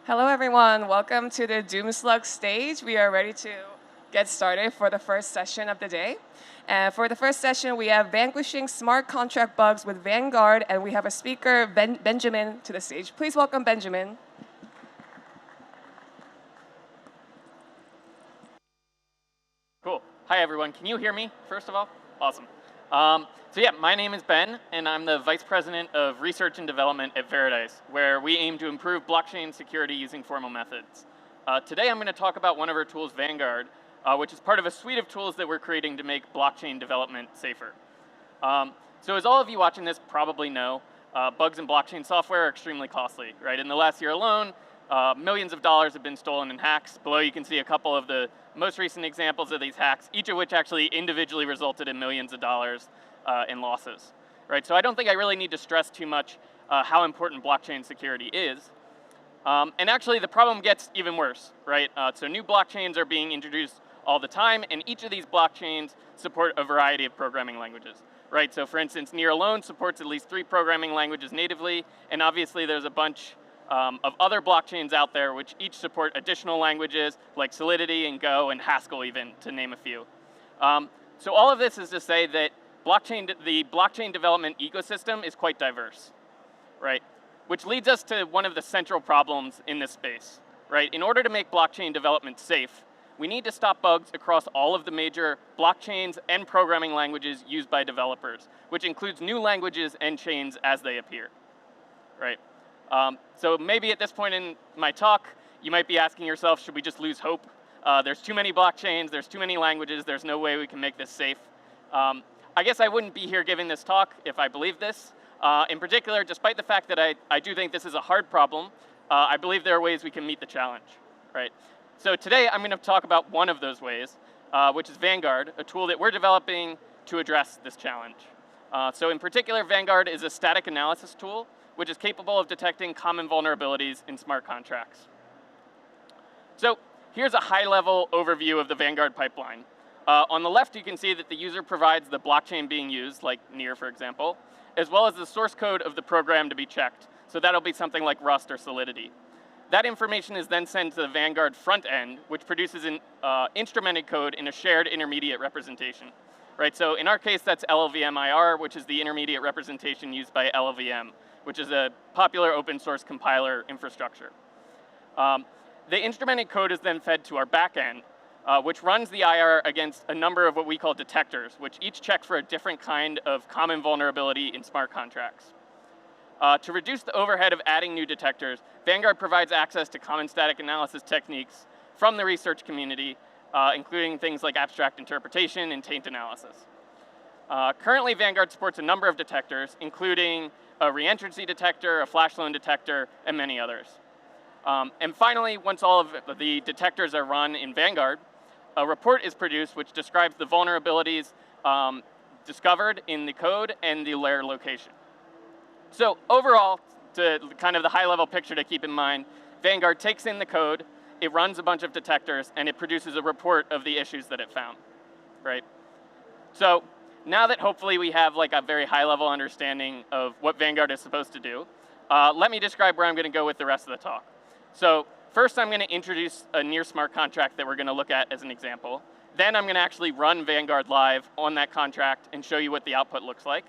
Hello, everyone. Welcome to the Doomslug stage. We are ready to get started for the first session of the day. For the first session, we have Vanquishing Smart Contract Bugs with Vanguard, and we have a speaker, Benjamin, to the stage. Please welcome Benjamin. Cool. Hi, everyone. Can you hear me, first of all? Awesome. So yeah, my name is Ben, and I'm the Vice President of Research and Development at Paradise, where we aim to improve blockchain security using formal methods. Today, I'm going to talk about one of our tools, Vanguard, which is part of a suite of tools that we're creating to make blockchain development safer. So as all of you watching this probably know, bugs in blockchain software are extremely costly, right? In the last year alone, millions of dollars have been stolen in hacks. Below you can see a couple of the most recent examples of these hacks, each of which actually individually resulted in millions of dollars in losses, right? So I don't think I really need to stress too much how important blockchain security is. And actually the problem gets even worse, right? So new blockchains are being introduced all the time, and each of these blockchains support a variety of programming languages, right? So for instance, Near alone supports at least 3 programming languages natively, and obviously there's a bunch of other blockchains out there which each support additional languages like Solidity and Go and Haskell even, to name a few. So all of this is to say that the blockchain development ecosystem is quite diverse, right? Which leads us to one of the central problems in this space, right? In order to make blockchain development safe, we need to stop bugs across all of the major blockchains and programming languages used by developers, which includes new languages and chains as they appear, right? So maybe at this point in my talk, you might be asking yourself, should we just lose hope? There's too many blockchains, there's too many languages, there's no way we can make this safe. I guess I wouldn't be here giving this talk if I believed this. In particular, despite the fact that I do think this is a hard problem, I believe there are ways we can meet the challenge, right? So today I'm going to talk about one of those ways, which is Vanguard, a tool that we're developing to address this challenge. So in particular, Vanguard is a static analysis tool which is capable of detecting common vulnerabilities in smart contracts. So here's a high-level overview of the Vanguard pipeline. On the left, you can see that the user provides the blockchain being used, like Near, for example, as well as the source code of the program to be checked. So that'll be something like Rust or Solidity. That information is then sent to the Vanguard front end, which produces an instrumented code in a shared intermediate representation. Right, so in our case, that's LLVM-IR, which is the intermediate representation used by LLVM, which is a popular open source compiler infrastructure. The instrumented code is then fed to our backend, which runs the IR against a number of what we call detectors, which each check for a different kind of common vulnerability in smart contracts. To reduce the overhead of adding new detectors, Vanguard provides access to common static analysis techniques from the research community, including things like abstract interpretation and taint analysis. Currently, Vanguard supports a number of detectors, including a reentrancy detector, a flash loan detector, and many others. And finally, once all of the detectors are run in Vanguard, a report is produced which describes the vulnerabilities discovered in the code and the layer location. So overall, to kind of the high-level picture to keep in mind, Vanguard takes in the code, it runs a bunch of detectors, and it produces a report of the issues that it found, right? So now that hopefully we have like a very high-level understanding of what Vanguard is supposed to do, let me describe where I'm going to go with the rest of the talk. So first, I'm going to introduce a near smart contract that we're going to look at as an example. Then I'm going to actually run Vanguard live on that contract and show you what the output looks like.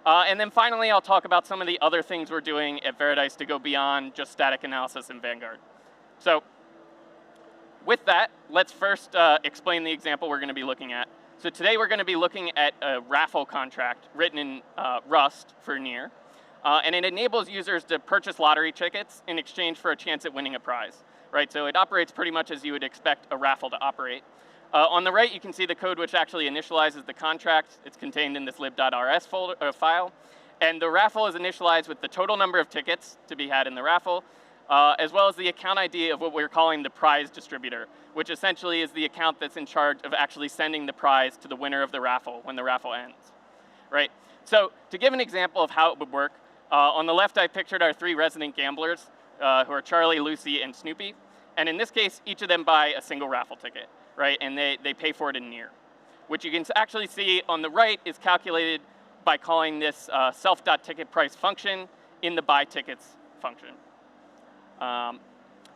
And then finally, I'll talk about some of the other things we're doing at Paradise to go beyond just static analysis in Vanguard. So with that, let's first explain the example we're going to be looking at. So today we're going to be looking at a raffle contract written in Rust for Near. And it enables users to purchase lottery tickets in exchange for a chance at winning a prize, right? So it operates pretty much as you would expect a raffle to operate. On the right, you can see the code which actually initializes the contract. It's contained in this lib.rs file. And the raffle is initialized with the total number of tickets to be had in the raffle, as well as the account ID of what we're calling the prize distributor, which essentially is the account that's in charge of actually sending the prize to the winner of the raffle when the raffle ends, right? So to give an example of how it would work, on the left I pictured our 3 resident gamblers, who are Charlie, Lucy, and Snoopy. And in this case, each of them buy a single raffle ticket, right? And they pay for it in Near, which you can actually see on the right is calculated by calling this self.ticketPrice function in the buy tickets function.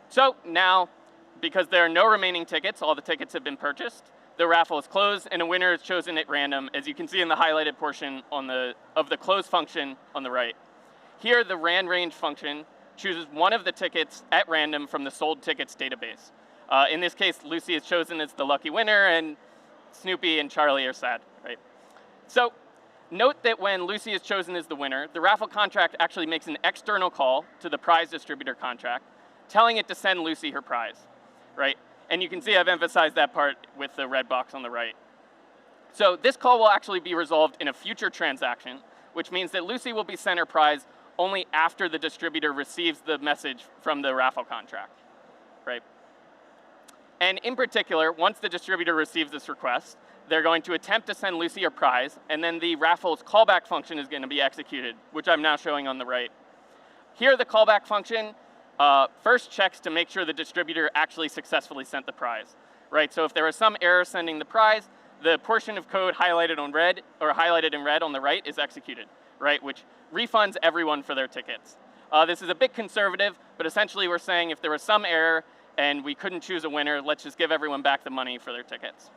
So now, because there are no remaining tickets, all the tickets have been purchased, the raffle is closed and a winner is chosen at random, as you can see in the highlighted portion of the close function on the right. Here, the RAND function chooses one of the tickets at random from the sold tickets database. In this case, Lucy is chosen as the lucky winner, and Snoopy and Charlie are sad, right? So note that when Lucy is chosen as the winner, the raffle contract actually makes an external call to the prize distributor contract, telling it to send Lucy her prize, right? And you can see I've emphasized that part with the red box on the right. So this call will actually be resolved in a future transaction, which means that Lucy will be sent her prize only after the distributor receives the message from the raffle contract, right? And in particular, once the distributor receives this request, they're going to attempt to send Lucy her prize, and then the raffle's callback function is going to be executed, which I'm now showing on the right. Here, the callback function first checks to make sure the distributor actually successfully sent the prize, right? So if there was some error sending the prize, the portion of code highlighted in red on the right is executed, right? Which refunds everyone for their tickets. This is a bit conservative, but essentially we're saying if there was some error and we couldn't choose a winner, let's just give everyone back the money for their tickets.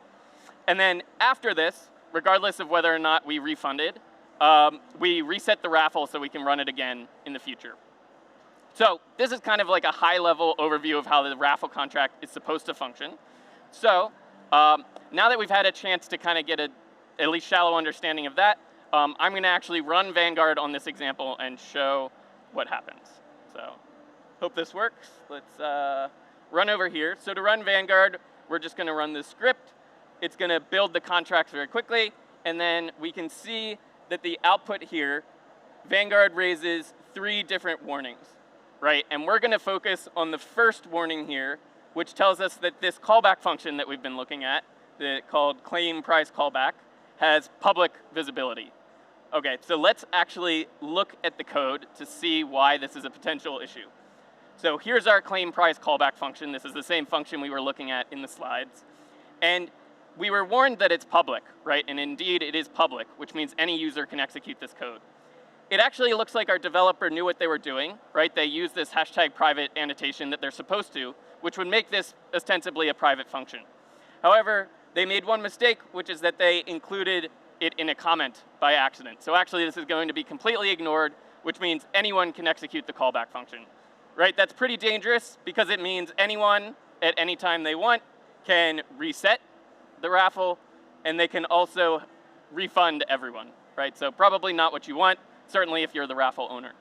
And then after this, regardless of whether or not we refunded, we reset the raffle so we can run it again in the future. So this is kind of like a high-level overview of how the raffle contract is supposed to function. So now that we've had a chance to kind of get at least shallow understanding of that, I'm going to actually run Vanguard on this example and show what happens. So hope this works. Let's run over here. So to run Vanguard, we're just going to run this script. It's going to build the contracts very quickly, and then we can see that the output here, Vanguard raises 3 different warnings, right? And we're going to focus on the first warning here, which tells us that this callback function that we've been looking at, called claim price callback, has public visibility. Okay, so let's actually look at the code to see why this is a potential issue. So here's our claim price callback function. This is the same function we were looking at in the slides. And we were warned that it's public, right? And indeed, it is public, which means any user can execute this code. It actually looks like our developer knew what they were doing, right? They used this hashtag private annotation that they're supposed to, which would make this ostensibly a private function. However, they made one mistake, which is that they included it in a comment by accident. So actually, this is going to be completely ignored, which means anyone can execute the callback function, right? That's pretty dangerous because it means anyone at any time they want can reset the raffle, and they can also refund everyone, right? So probably not what you want, certainly if you're the raffle owner.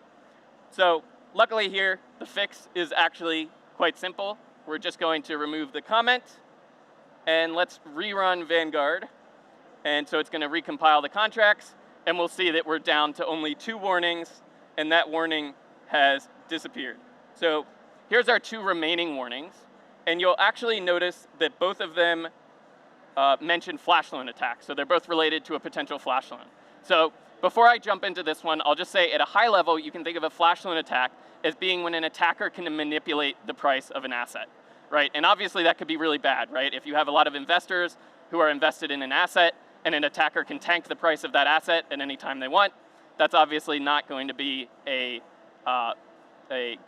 So luckily here, the fix is actually quite simple. We're just going to remove the comment, and let's rerun Vanguard. And so it's going to recompile the contracts, and we'll see that we're down to only 2 warnings, and that warning has disappeared. So here's our 2 remaining warnings, and you'll actually notice that both of them mention flash loan attacks. So they're both related to a potential flash loan. So before I jump into this one, I'll just say at a high level, you can think of a flash loan attack as being when an attacker can manipulate the price of an asset, right? And obviously that could be really bad, right? If you have a lot of investors who are invested in an asset and an attacker can tank the price of that asset at any time they want, that's obviously not going to be a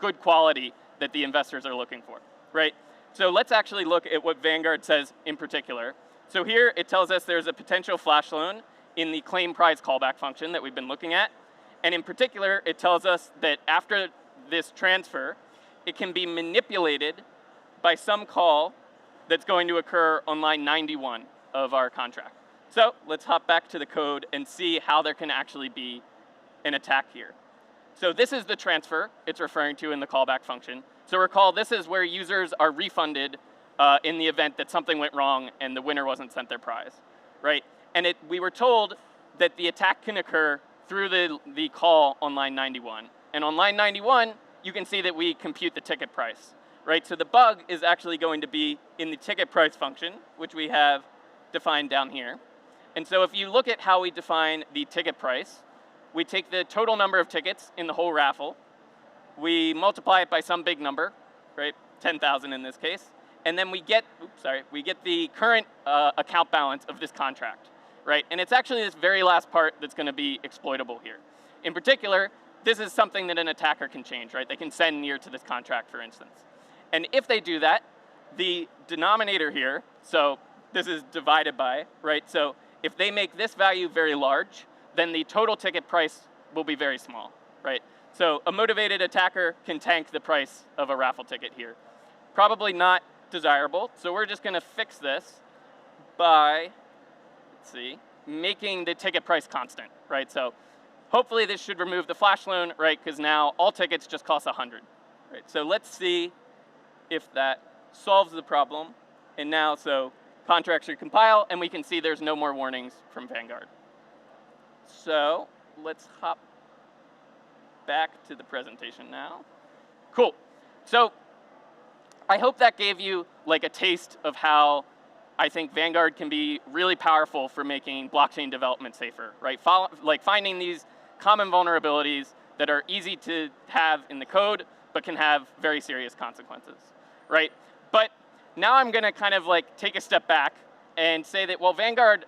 good quality that the investors are looking for, right? So let's actually look at what Vanguard says in particular. So here it tells us there's a potential flash loan in the claim price callback function that we've been looking at. And in particular, it tells us that after this transfer, it can be manipulated by some call that's going to occur on line 91 of our contract. So let's hop back to the code and see how there can actually be an attack here. So this is the transfer it's referring to in the callback function. So recall, this is where users are refunded in the event that something went wrong and the winner wasn't sent their prize, right? And we were told that the attack can occur through the call on line 91. And on line 91, you can see that we compute the ticket price, right? So the bug is actually going to be in the ticket price function, which we have defined down here. And so if you look at how we define the ticket price, we take the total number of tickets in the whole raffle, we multiply it by some big number, right? 10,000 in this case. And then we get the current account balance of this contract, right? And it's actually this very last part that's going to be exploitable here. In particular, this is something that an attacker can change, right? They can send near to this contract, for instance. And if they do that, the denominator here, so this is divided by, right? So if they make this value very large, then the total ticket price will be very small, right? So a motivated attacker can tank the price of a raffle ticket here. Probably not desirable, so we're just going to fix this by, let's see, making the ticket price constant, right? So hopefully this should remove the flash loan, right? Because now all tickets just cost 100, right? So let's see if that solves the problem. And now, so contracts should compile, and we can see there's no more warnings from Vanguard. So let's hop back to the presentation now. Cool. So I hope that gave you like a taste of how I think Vanguard can be really powerful for making blockchain development safer, right? Like finding these common vulnerabilities that are easy to have in the code, but can have very serious consequences, right? But now I'm going to kind of like take a step back and say that, well, Vanguard,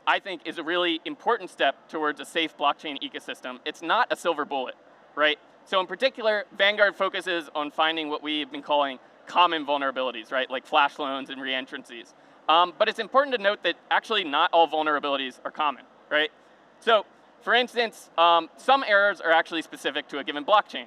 I think, is a really important step towards a safe blockchain ecosystem. It's not a silver bullet, right? So in particular, Vanguard focuses on finding what we've been calling common vulnerabilities, right? Like flash loans and reentrancies. But it's important to note that actually not all vulnerabilities are common, right? So for instance, some errors are actually specific to a given blockchain.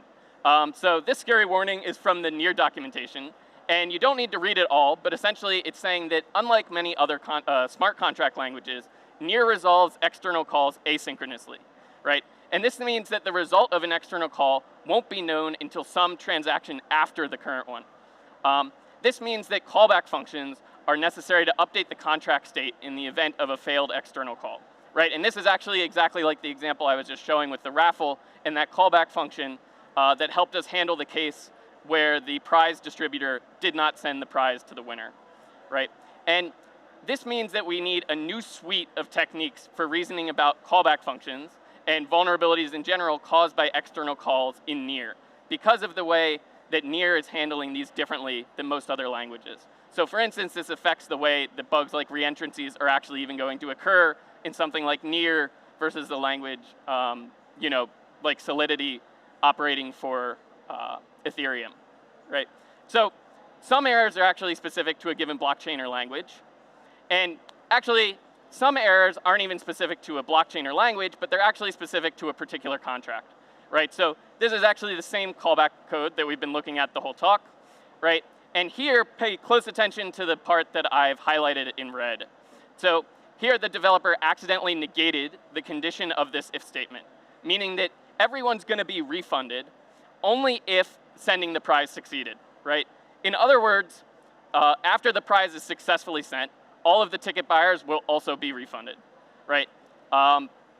So this scary warning is from the NEAR documentation. And you don't need to read it all, but essentially it's saying that unlike many other smart contract languages, NEAR resolves external calls asynchronously, right? And this means that the result of an external call won't be known until some transaction after the current one. This means that callback functions are necessary to update the contract state in the event of a failed external call, right? And this is actually exactly like the example I was just showing with the raffle and that callback function that helped us handle the case where the prize distributor did not send the prize to the winner, right? And this means that we need a new suite of techniques for reasoning about callback functions and vulnerabilities in general caused by external calls in NEAR because of the way that NEAR is handling these differently than most other languages. So for instance, this affects the way that bugs like reentrancies are actually even going to occur in something like NEAR versus the language, you know, like Solidity operating for Ethereum, right? So some errors are actually specific to a given blockchain or language. And actually, some errors aren't even specific to a blockchain or language, but they're actually specific to a particular contract, right? So this is actually the same callback code that we've been looking at the whole talk, right? And here, pay close attention to the part that I've highlighted in red. So here, the developer accidentally negated the condition of this if statement, meaning that everyone's going to be refunded only if sending the prize succeeded, right? In other words, after the prize is successfully sent, all of the ticket buyers will also be refunded, right?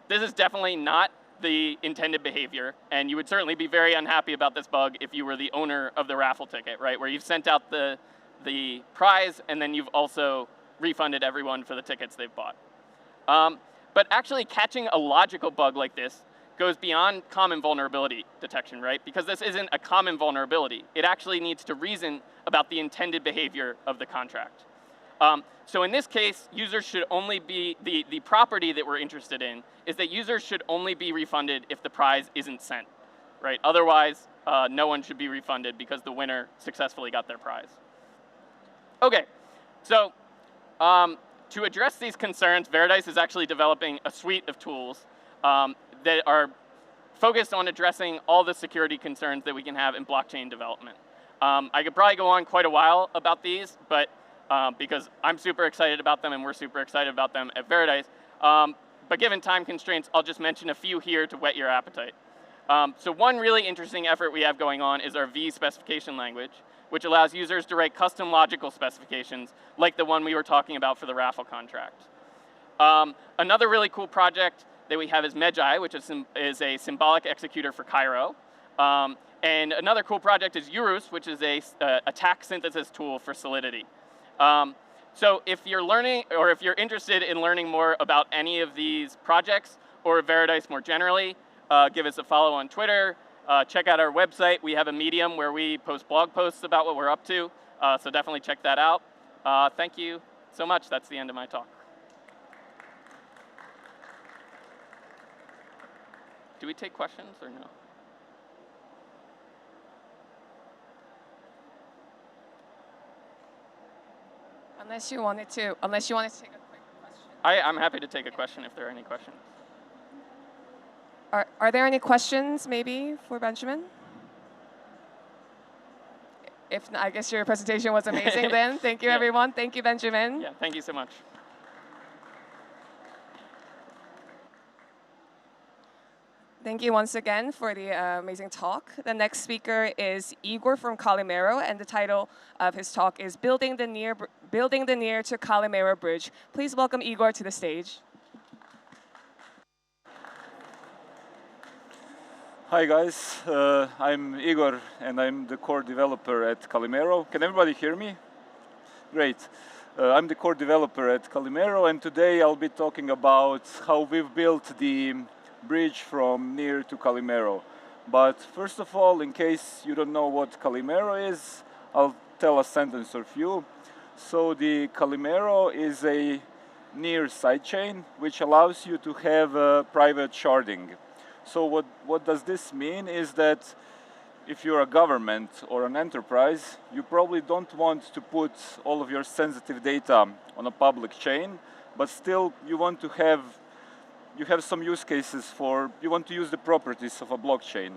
This is definitely not the intended behavior, and you would certainly be very unhappy about this bug if you were the owner of the raffle ticket, right? Where you've sent out the prize, and then you've also refunded everyone for the tickets they've bought. But actually catching a logical bug like this goes beyond common vulnerability detection, right? Because this isn't a common vulnerability. It actually needs to reason about the intended behavior of the contract. So in this case, users should only be, the property that we're interested in is that users should only be refunded if the prize isn't sent, right? Otherwise, no one should be refunded because the winner successfully got their prize. Okay, so to address these concerns, Veritice is actually developing a suite of tools that are focused on addressing all the security concerns that we can have in blockchain development. I could probably go on quite a while about these, but because I'm super excited about them and we're super excited about them at Veritice. But given time constraints, I'll just mention a few here to whet your appetite. So one really interesting effort we have going on is our V specification language, which allows users to write custom logical specifications like the one we were talking about for the raffle contract. Another really cool project that we have is Magi, which is a symbolic executor for Cairo. And another cool project is Urus, which is a attack synthesis tool for Solidity. So if you're learning, or if you're interested in learning more about any of these projects, or Veritice more generally, give us a follow on Twitter. Check out our website. We have a Medium where we post blog posts about what we're up to. So definitely check that out. Thank you so much. That's the end of my talk. Do we take questions or no? Unless you wanted to take a quick question. I'm happy to take a question if there are any questions. Are there any questions maybe for Benjamin? If not, I guess your presentation was amazing then. Thank you, Yeah. everyone. Thank you, Benjamin. Yeah, thank you so much. Thank you once again for the amazing talk. The next speaker is Igor from Calimero, and the title of his talk is Building the Near to Calimero Bridge. Please welcome Igor to the stage. Hi guys, I'm Igor and I'm the core developer at Calimero. Can everybody hear me? Great. I'm the core developer at Calimero, and today I'll be talking about how we've built the bridge from Near to Calimero. But first of all, in case you don't know what Calimero is, I'll tell a sentence or few. So the Calimero is a Near sidechain which allows you to have private sharding. So what does this mean is that if you're a government or an enterprise, you probably don't want to put all of your sensitive data on a public chain, but still you want to have some use cases you want to use the properties of a blockchain.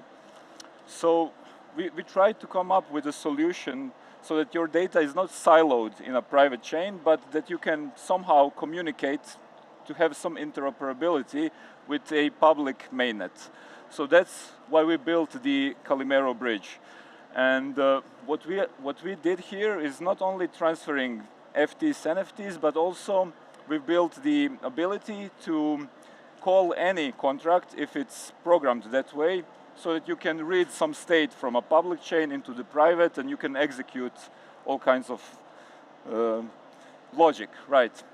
So we tried to come up with a solution so that your data is not siloed in a private chain, but that you can somehow communicate to have some interoperability with a public mainnet. So that's why we built the Calimero bridge. And what we did here is not only transferring FTs, NFTs, but also we built the ability to call any contract if it's programmed that way, so that you can read some state from a public chain into the private, and you can execute all kinds of logic, right?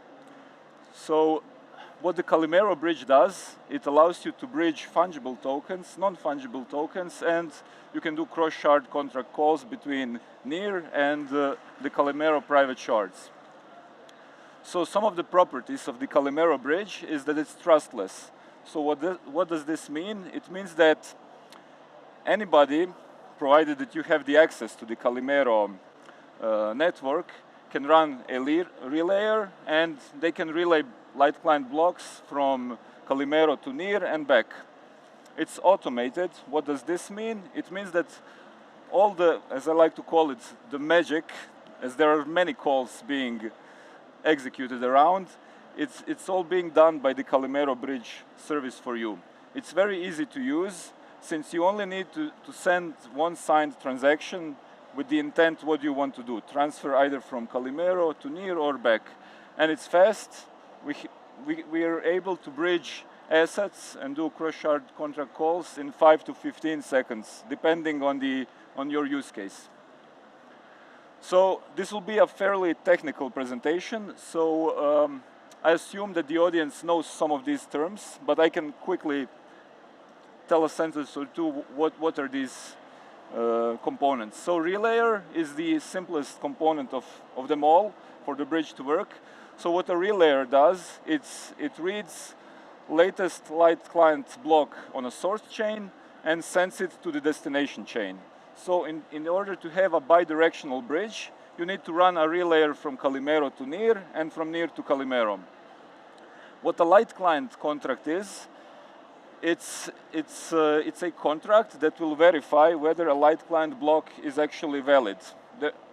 So what the Calimero bridge does, it allows you to bridge fungible tokens, non-fungible tokens, and you can do cross-shard contract calls between Near and the Calimero private shards. So some of the properties of the Calimero bridge is that it's trustless. So what does this mean? It means that anybody, provided that you have the access to the Calimero network, can run a relayer, and they can relay light client blocks from Calimero to Near and back. It's automated. What does this mean? It means that all the, as I like to call it, the magic, as there are many calls being executed around, it's all being done by the Calimero bridge service for you. It's very easy to use, since you only need to send one signed transaction with the intent what you want to do, transfer either from Calimero to Near or back. And it's fast. We are able to bridge assets and do cross-shard contract calls in 5 to 15 seconds, depending on your use case. So this will be a fairly technical presentation. So I assume that the audience knows some of these terms, but I can quickly tell a sentence or two what are these components. So relayer is the simplest component of them all for the bridge to work. So what a relayer does, it reads latest light client block on a source chain and sends it to the destination chain. So in order to have a bidirectional bridge, you need to run a relayer from Calimero to Near and from Near to Calimero. What a light client contract is, it's a contract that will verify whether a light client block is actually valid.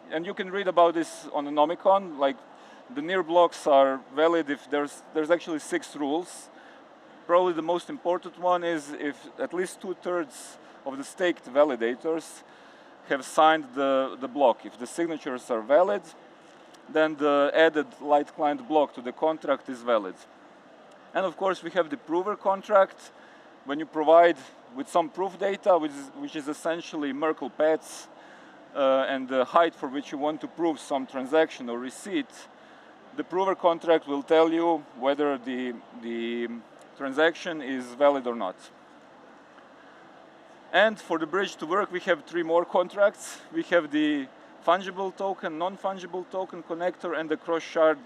And you can read about this on the Nomicon, like the Near blocks are valid if there's actually 6 rules. Probably the most important one is if at least 2/3 of the staked validators have signed the block. If the signatures are valid, then the added light client block to the contract is valid. And of course, we have the prover contract. When you provide with some proof data, which is essentially Merkle paths and the height for which you want to prove some transaction or receipt, the prover contract will tell you whether the transaction is valid or not. And for the bridge to work, we have 3 more contracts. We have the fungible token, non-fungible token connector, and the cross-shard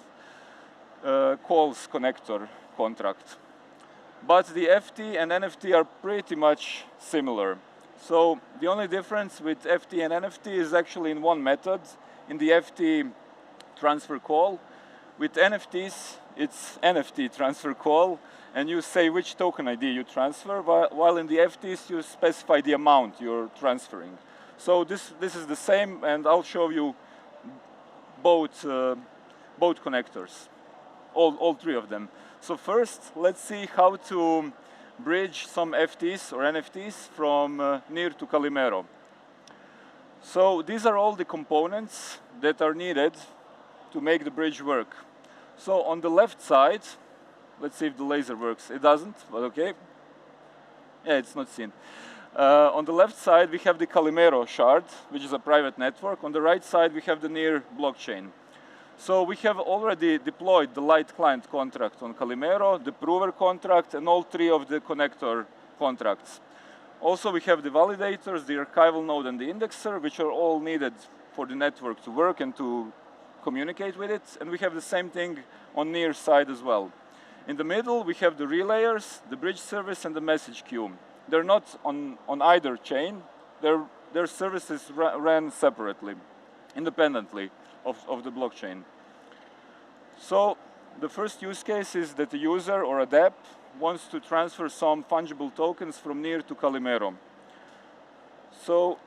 calls connector contract. But the FT and NFT are pretty much similar. So the only difference with FT and NFT is actually in one method. In the FT transfer call. With NFTs, it's NFT transfer call, and you say which token ID you transfer, while in the FTs you specify the amount you're transferring. So this is the same, and I'll show you both connectors, all three of them. So first, let's see how to bridge some FTs or NFTs from NEAR to Calimero. So these are all the components that are needed to make the bridge work. So on the left side, let's see if the laser works. It doesn't, but okay. Yeah, it's not seen. On the left side, we have the Calimero shard, which is a private network. On the right side, we have the NEAR blockchain. So we have already deployed the light client contract on Calimero, the prover contract, and all three of the connector contracts. Also, we have the validators, the archival node, and the indexer, which are all needed for the network to work and to communicate with it. And we have the same thing on NEAR side as well. In the middle, we have the relayers, the bridge service, and the message queue. They're not on either chain. Their services ran separately, independently of the blockchain. So the first use case is that the user or a DApp wants to transfer some fungible tokens from NEAR to Calimero. So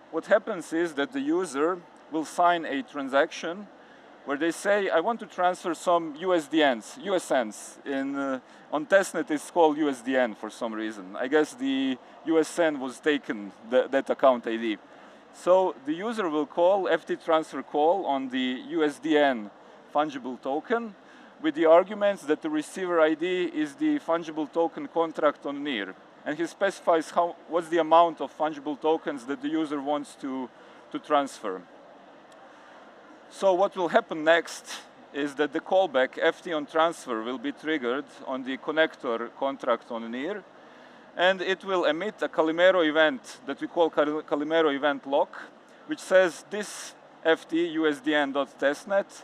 what happens is that the user will sign a transaction where they say, I want to transfer some USNs. On testnet, it's called USDN for some reason. I guess the USN was taken, that account ID. So the user will call FT transfer call on the USDN fungible token with the arguments that the receiver ID is the fungible token contract on NEAR. And he specifies what's the amount of fungible tokens that the user wants to transfer. So what will happen next is that the callback FT on transfer will be triggered on the connector contract on NEAR, and it will emit a Calimero event that we call Calimero event lock, which says this FT USDN.testnet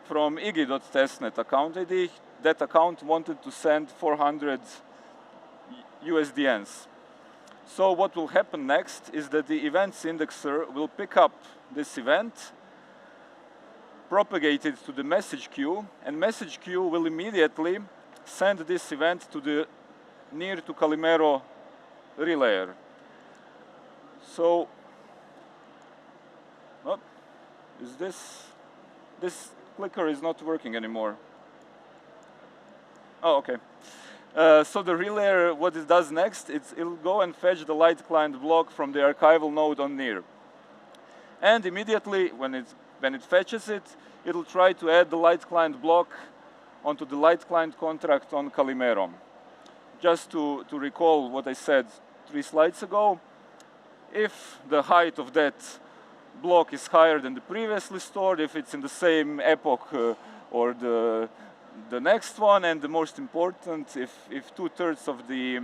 from Iggy.testnet account ID. That account wanted to send 400 USDNs. So what will happen next is that the events indexer will pick up this event, propagate it to the message queue, and message queue will immediately send this event to the NEAR to Calimero relayer. So, oh, is this clicker is not working anymore. Oh, okay. So the relayer, what it does next, it'll go and fetch the light client block from the archival node on NEAR. And immediately, when it fetches it, it'll try to add the light client block onto the light client contract on Calimero. Just to recall what I said 3 slides ago, if the height of that block is higher than the previously stored, if it's in the same epoch or the next one, and the most important, if 2/3 of the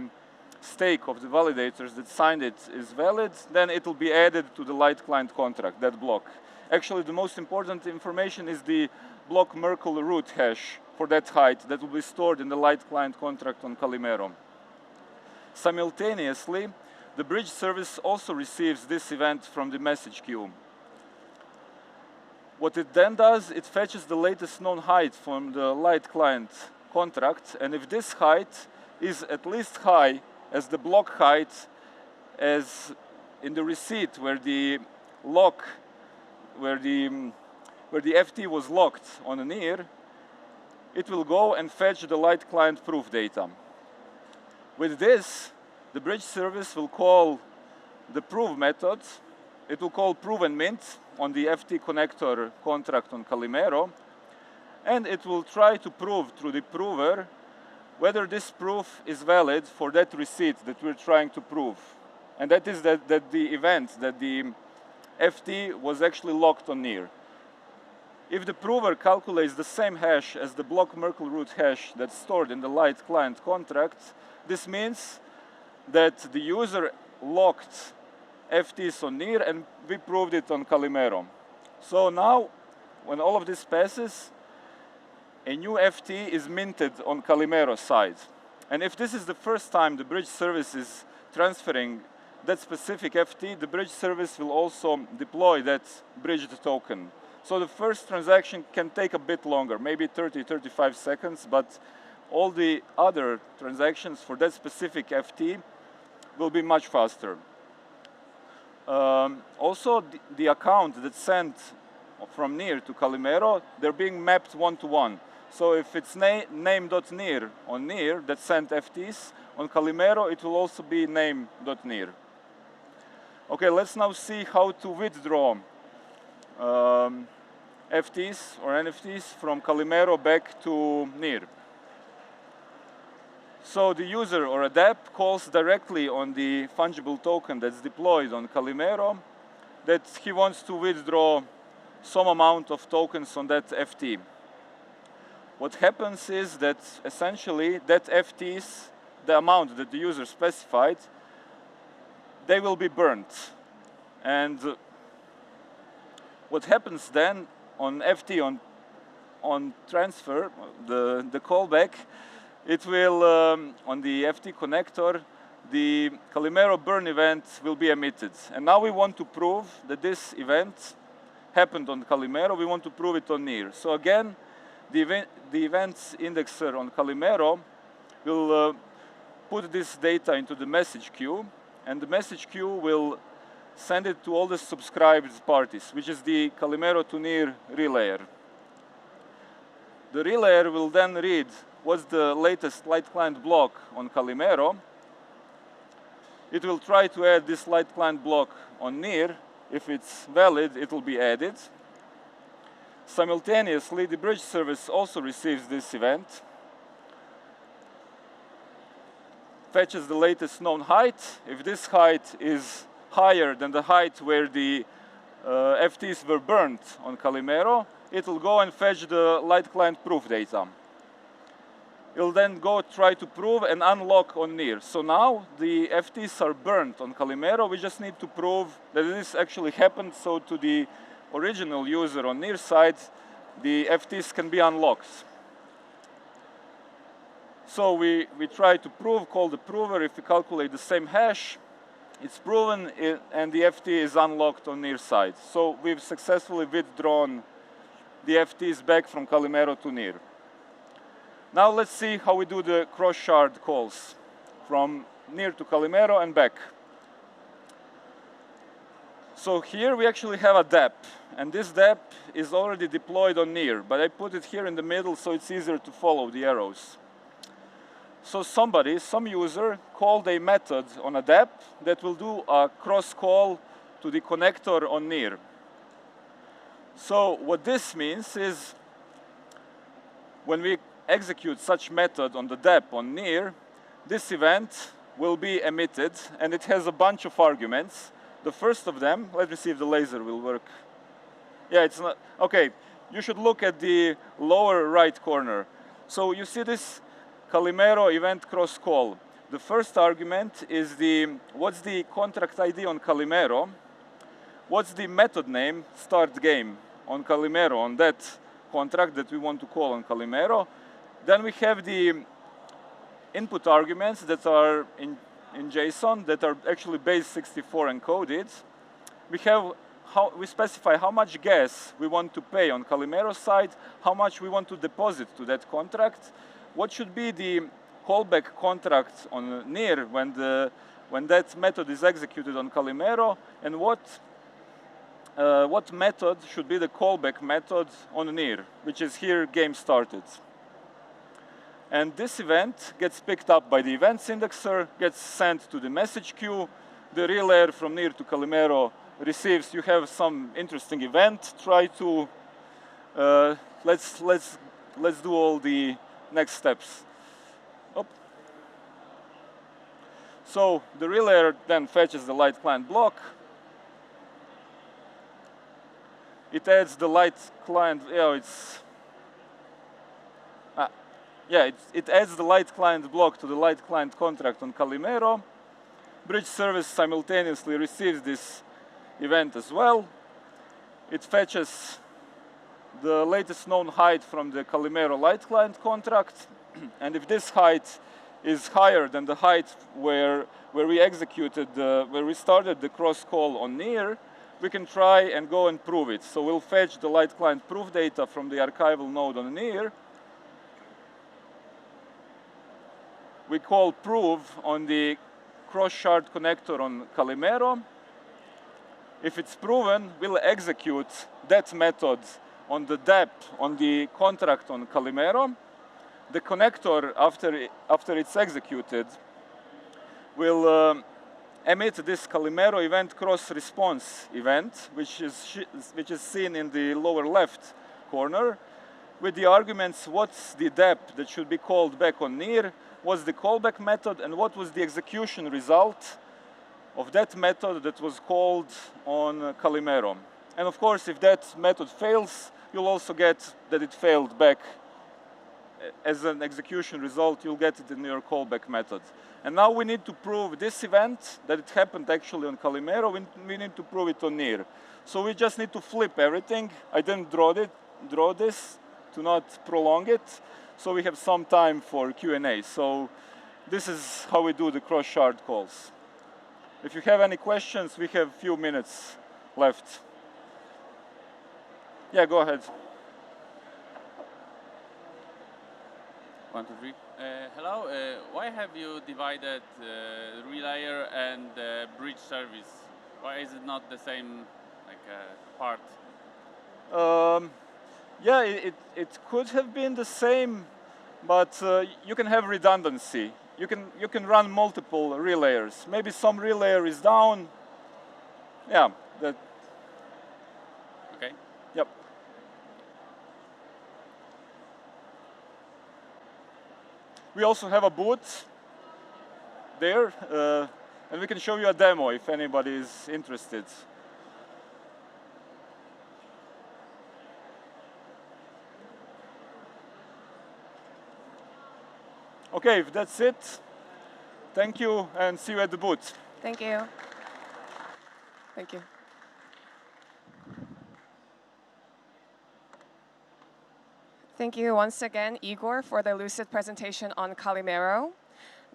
stake of the validators that signed it is valid, then it will be added to the light client contract, that block. Actually, the most important information is the block Merkle root hash for that height that will be stored in the light client contract on Calimero. Simultaneously, the bridge service also receives this event from the message queue. What it then does, it fetches the latest known height from the light client contract, and if this height is at least high as the block height as in the receipt where the lock, where the FT was locked on a NEAR, it will go and fetch the light client proof data. With this, the bridge service will call the prove method. It will call prove and mint on the FT connector contract on Calimero, and it will try to prove through the prover whether this proof is valid for that receipt that we're trying to prove. And that is that the event, that the FT was actually locked on NEAR. If the prover calculates the same hash as the block Merkle root hash that's stored in the light client contract, this means that the user locked FTs on NEAR and we proved it on Calimero. So now, when all of this passes, a new FT is minted on Calimero side. And if this is the first time the bridge service is transferring that specific FT, the bridge service will also deploy that bridged token. So the first transaction can take a bit longer, maybe 30, 35 seconds, but all the other transactions for that specific FT will be much faster. Also, the account that's sent from NEAR to Calimero, they're being mapped one-to-one. So if it's name.near on NEAR that sent FTs, on Calimero it will also be name.near. Okay, let's now see how to withdraw FTs or NFTs from Calimero back to NEAR. So the user or a DApp calls directly on the fungible token that's deployed on Calimero that he wants to withdraw some amount of tokens on that FT. What happens is that essentially that FTs, the amount that the user specified, they will be burnt. And what happens then on FT, on transfer, the callback, it will, on the FT connector, the Calimero burn event will be emitted. And now we want to prove that this event happened on Calimero. We want to prove it on NEAR. So again, the events indexer on Calimero will put this data into the message queue, and the message queue will send it to all the subscribed parties, which is the Calimero to NEAR relayer. The relayer will then read what's the latest light client block on Calimero. It will try to add this light client block on NEAR. If it's valid, it will be added. Simultaneously, the bridge service also receives this event, fetches the latest known height. If this height is higher than the height where the FTs were burnt on Calimero, it will go and fetch the light client proof data. It'll then go try to prove and unlock on NEAR. So now the FTs are burnt on Calimero. We just need to prove that this actually happened. So to the original user on NEAR side, the FTs can be unlocked. So we try to prove, call the prover. If we calculate the same hash, it's proven, and the FT is unlocked on NEAR side. So we've successfully withdrawn the FTs back from Calimero to NEAR. Now let's see how we do the cross-shard calls from NEAR to Calimero and back. So here we actually have a DApp, and this DApp is already deployed on NEAR, but I put it here in the middle so it's easier to follow the arrows. So some user called a method on a DApp that will do a cross-call to the connector on NEAR. So what this means is when we execute such method on the DApp on NEAR, this event will be emitted, and it has a bunch of arguments. The first of them, let me see if the laser will work. Yeah, it's not, okay. You should look at the lower right corner. So you see this Calimero event cross call. The first argument is what's the contract ID on Calimero? What's the method name start game on Calimero, on that contract that we want to call on Calimero? Then we have the input arguments that are in JSON that are actually base 64 encoded. We specify how much gas we want to pay on Calimero side, how much we want to deposit to that contract, what should be the callback contract on NEAR when that method is executed on Calimero, and what method should be the callback method on NEAR, which is here game started. And this event gets picked up by the events indexer, gets sent to the message queue. The relayer from NEAR to Calimero receives, you have some interesting event. Try to, let's do all the next steps. Oh. So the relayer then fetches the light client block. It adds the light client, it adds the light client block to the light client contract on Calimero. Bridge service simultaneously receives this event as well. It fetches the latest known height from the Calimero light client contract. And if this height is higher than the height where we executed, where we started the cross call on NEAR, we can try and go and prove it. So we'll fetch the light client proof data from the archival node on NEAR. We call prove on the cross-shard connector on Calimero. If it's proven, we'll execute that method on the depth on the contract on Calimero. The connector, after it's executed, will emit this Calimero event cross-response event, which is seen in the lower left corner, with the arguments what's the depth that should be called back on NEAR, what's the callback method, and what was the execution result of that method that was called on Calimero. And of course, if that method fails, you'll also get that it failed back. As an execution result, you'll get it in your callback method. And now we need to prove this event, that it happened actually on Calimero, we need to prove it on NEAR. So we just need to flip everything. I didn't draw this to not prolong it. So we have some time for Q&A. So this is how we do the cross-shard calls. If you have any questions, we have a few minutes left. Yeah, go ahead. 1, 2, 3. Hello. Why have you divided relayer and bridge service? Why is it not the same part? Yeah, it could have been the same, but you can have redundancy. You can run multiple relayers. Maybe some relayer is down. Yeah. That. Okay. Yep. We also have a booth there, and we can show you a demo if anybody is interested. Okay, if that's it, thank you and see you at the booth. Thank you. Thank you. Thank you once again, Igor, for the lucid presentation on Calimero.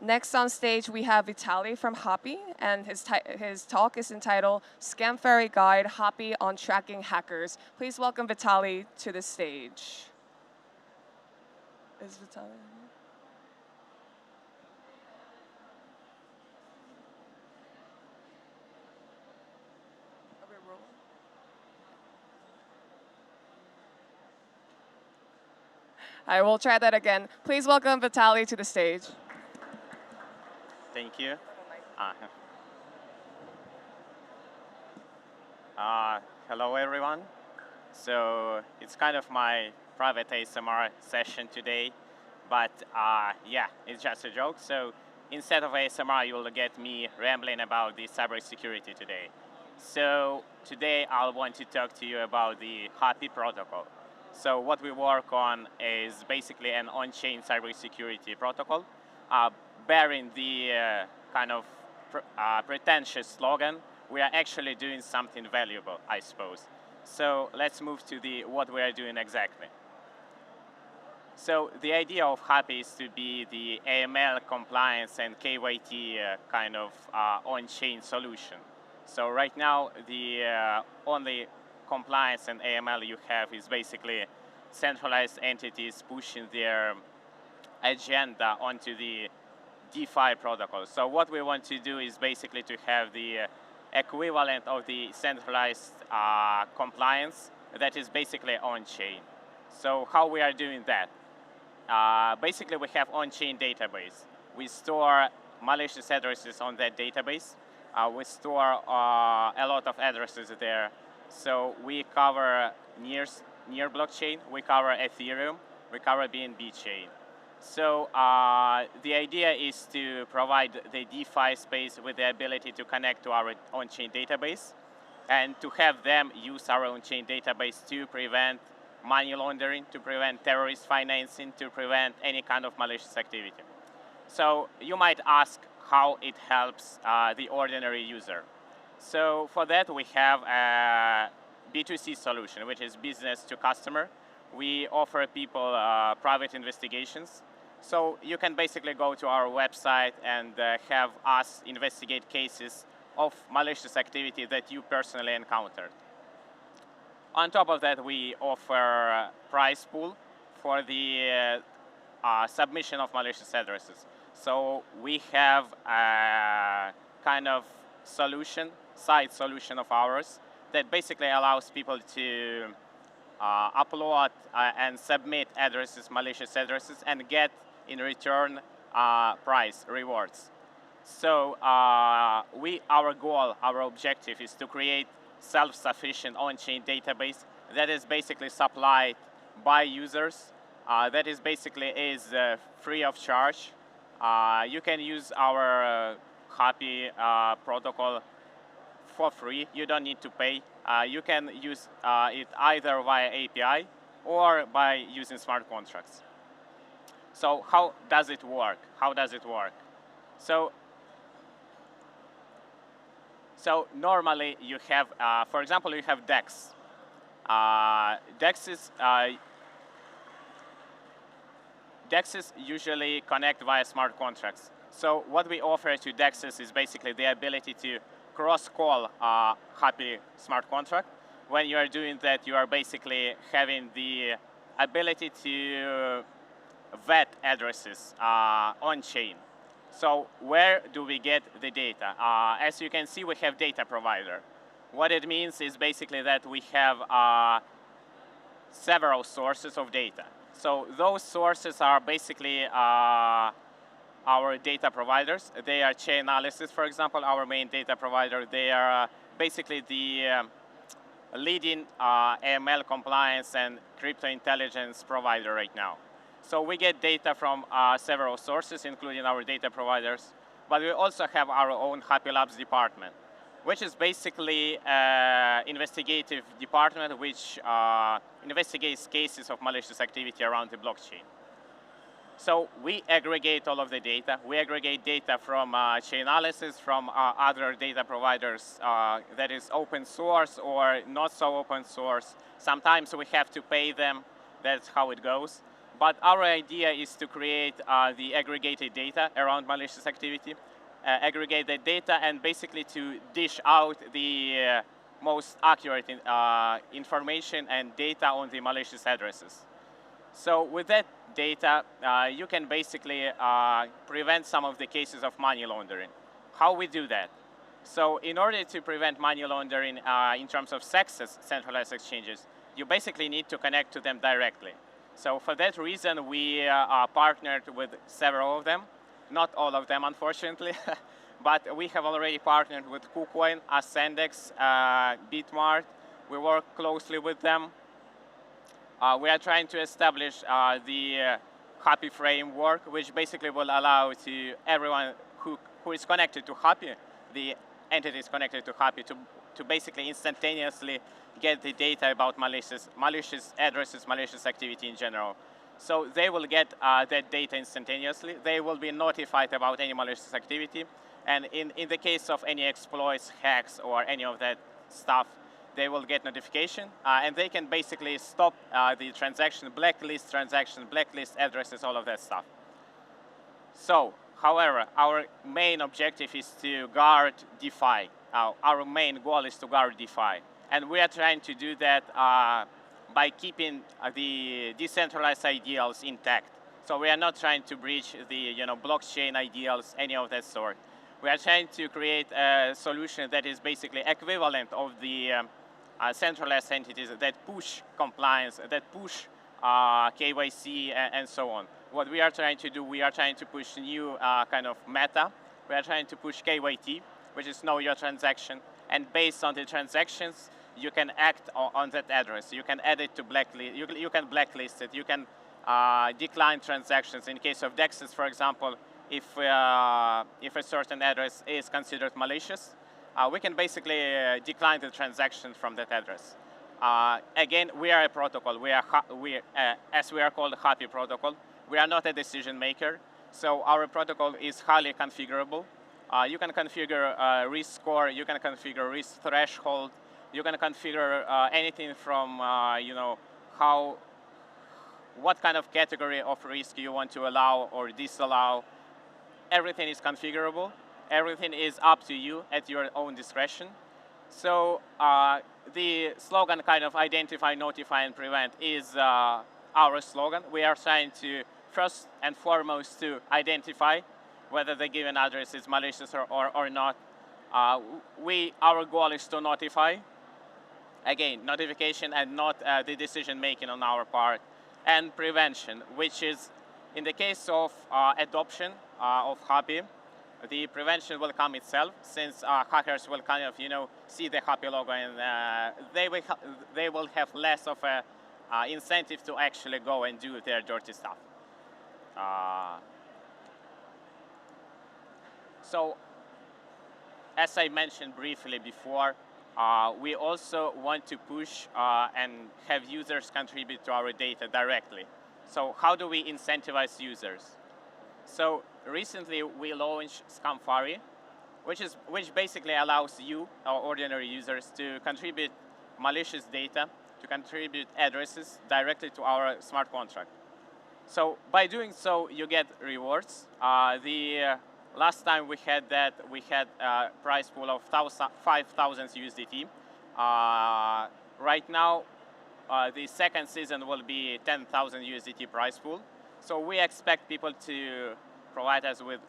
Next on stage, we have Vitalii from HAPI, and his talk is entitled Scamfari Guide, HAPI on Tracking Hackers. Please welcome Vitalii to the stage. Is Vitalii? I will try that again. Please welcome Vitalii to the stage. Thank you. Hello, everyone. So it's kind of my private ASMR session today, but yeah, it's just a joke. So instead of ASMR, you will get me rambling about the cybersecurity today. So today I want to talk to you about the HAPI protocol. So what we work on is basically an on-chain cybersecurity protocol, bearing the kind of pretentious slogan, we are actually doing something valuable, I suppose. So let's move to what we are doing exactly. So the idea of HAPI is to be the AML compliance and KYT kind of on-chain solution. So right now, the only compliance and AML you have is basically centralized entities pushing their agenda onto the DeFi protocol. So what we want to do is basically to have the equivalent of the centralized compliance that is basically on-chain. So how we are doing that? Basically, we have on-chain database. We store malicious addresses on that database. We store a lot of addresses there. So we cover NEAR blockchain, we cover Ethereum, we cover BNB chain. So the idea is to provide the DeFi space with the ability to connect to our on-chain database and to have them use our on-chain database to prevent money laundering, to prevent terrorist financing, to prevent any kind of malicious activity. So you might ask how it helps the ordinary user. So for that, we have a B2C solution, which is business to customer. We offer people private investigations. So you can basically go to our website and have us investigate cases of malicious activity that you personally encountered. On top of that, we offer a price pool for the submission of malicious addresses. So we have a kind of solution, side solution of ours, that basically allows people to upload and submit addresses, malicious addresses, and get in return prize, rewards. So our goal, our objective is to create self-sufficient on-chain database that is basically supplied by users, that is basically free of charge. You can use our HAPI protocol for free. You don't need to pay. You can use it either via API or by using smart contracts. So how does it work? How does it work? So normally you have, for example, you have DEX. DEXs usually connect via smart contracts. So what we offer to DEXs is basically the ability to cross-call HAPI smart contract. When you are doing that, you are basically having the ability to vet addresses on-chain. So where do we get the data? As you can see, we have data provider. What it means is basically that we have several sources of data. So those sources are basically our data providers. They are Chainalysis, for example, our main data provider. They are basically the leading AML compliance and crypto intelligence provider right now. So we get data from several sources, including our data providers. But we also have our own HAPI Labs department, which is basically an investigative department which investigates cases of malicious activity around the blockchain. So we aggregate all of the data. We aggregate data from Chainalysis, from other data providers that is open source or not so open source. Sometimes we have to pay them. That's how it goes. But our idea is to create the aggregated data around malicious activity, aggregate the data, and basically to dish out the most accurate information and data on the malicious addresses. So with that data, you can basically prevent some of the cases of money laundering. How we do that? So in order to prevent money laundering in terms of CEXs, centralized exchanges, you basically need to connect to them directly. So for that reason, we are partnered with several of them. Not all of them, unfortunately. But we have already partnered with KuCoin, Ascendex, Bitmart. We work closely with them. We are trying to establish the HAPI framework, which basically will allow to everyone who is connected to HAPI, the entities connected to HAPI, to basically instantaneously get the data about malicious addresses, malicious activity in general. So they will get that data instantaneously. They will be notified about any malicious activity. And in the case of any exploits, hacks, or any of that stuff, they will get notification. And they can basically stop the transaction, blacklist addresses, all of that stuff. So, however, our main objective is to guard DeFi. Our main goal is to guard DeFi. And we are trying to do that by keeping the decentralized ideals intact. So we are not trying to breach the blockchain ideals, any of that sort. We are trying to create a solution that is basically equivalent of the centralized entities that push compliance, that push KYC, and so on. What we are trying to do, we are trying to push new kind of meta. We are trying to push KYT, which is know your transaction. And based on the transactions, you can act on that address. You can add it to blacklist. You can blacklist it. You can decline transactions. In case of DEXs, for example, if a certain address is considered malicious, we can basically decline the transaction from that address. Again, we are a protocol. As we are called HAPI protocol, we are not a decision maker. So our protocol is highly configurable. You can configure risk score. You can configure risk threshold. You can configure anything from what kind of category of risk you want to allow or disallow. Everything is configurable. everything is up to you at your own discretion. So the slogan kind of identify, notify, and prevent is our slogan. We are trying to first and foremost to identify whether the given address is malicious or not. Our goal is to notify. Again, notification and not the decision making on our part. And prevention, which is in the case of adoption of HAPI, the prevention will come itself, since hackers will kind of, see the HAPI logo, and they will have less of a incentive to actually go and do their dirty stuff. So, as I mentioned briefly before, we also want to push and have users contribute to our data directly. So how do we incentivize users? So recently we launched Scamfari, which basically allows you, our ordinary users, to contribute malicious data, to contribute addresses directly to our smart contract. So by doing so, you get rewards. Last time we had that, we had a prize pool of 5,000 USDT. Right now, the second season will be 10,000 USDT prize pool. So we expect people to provide us with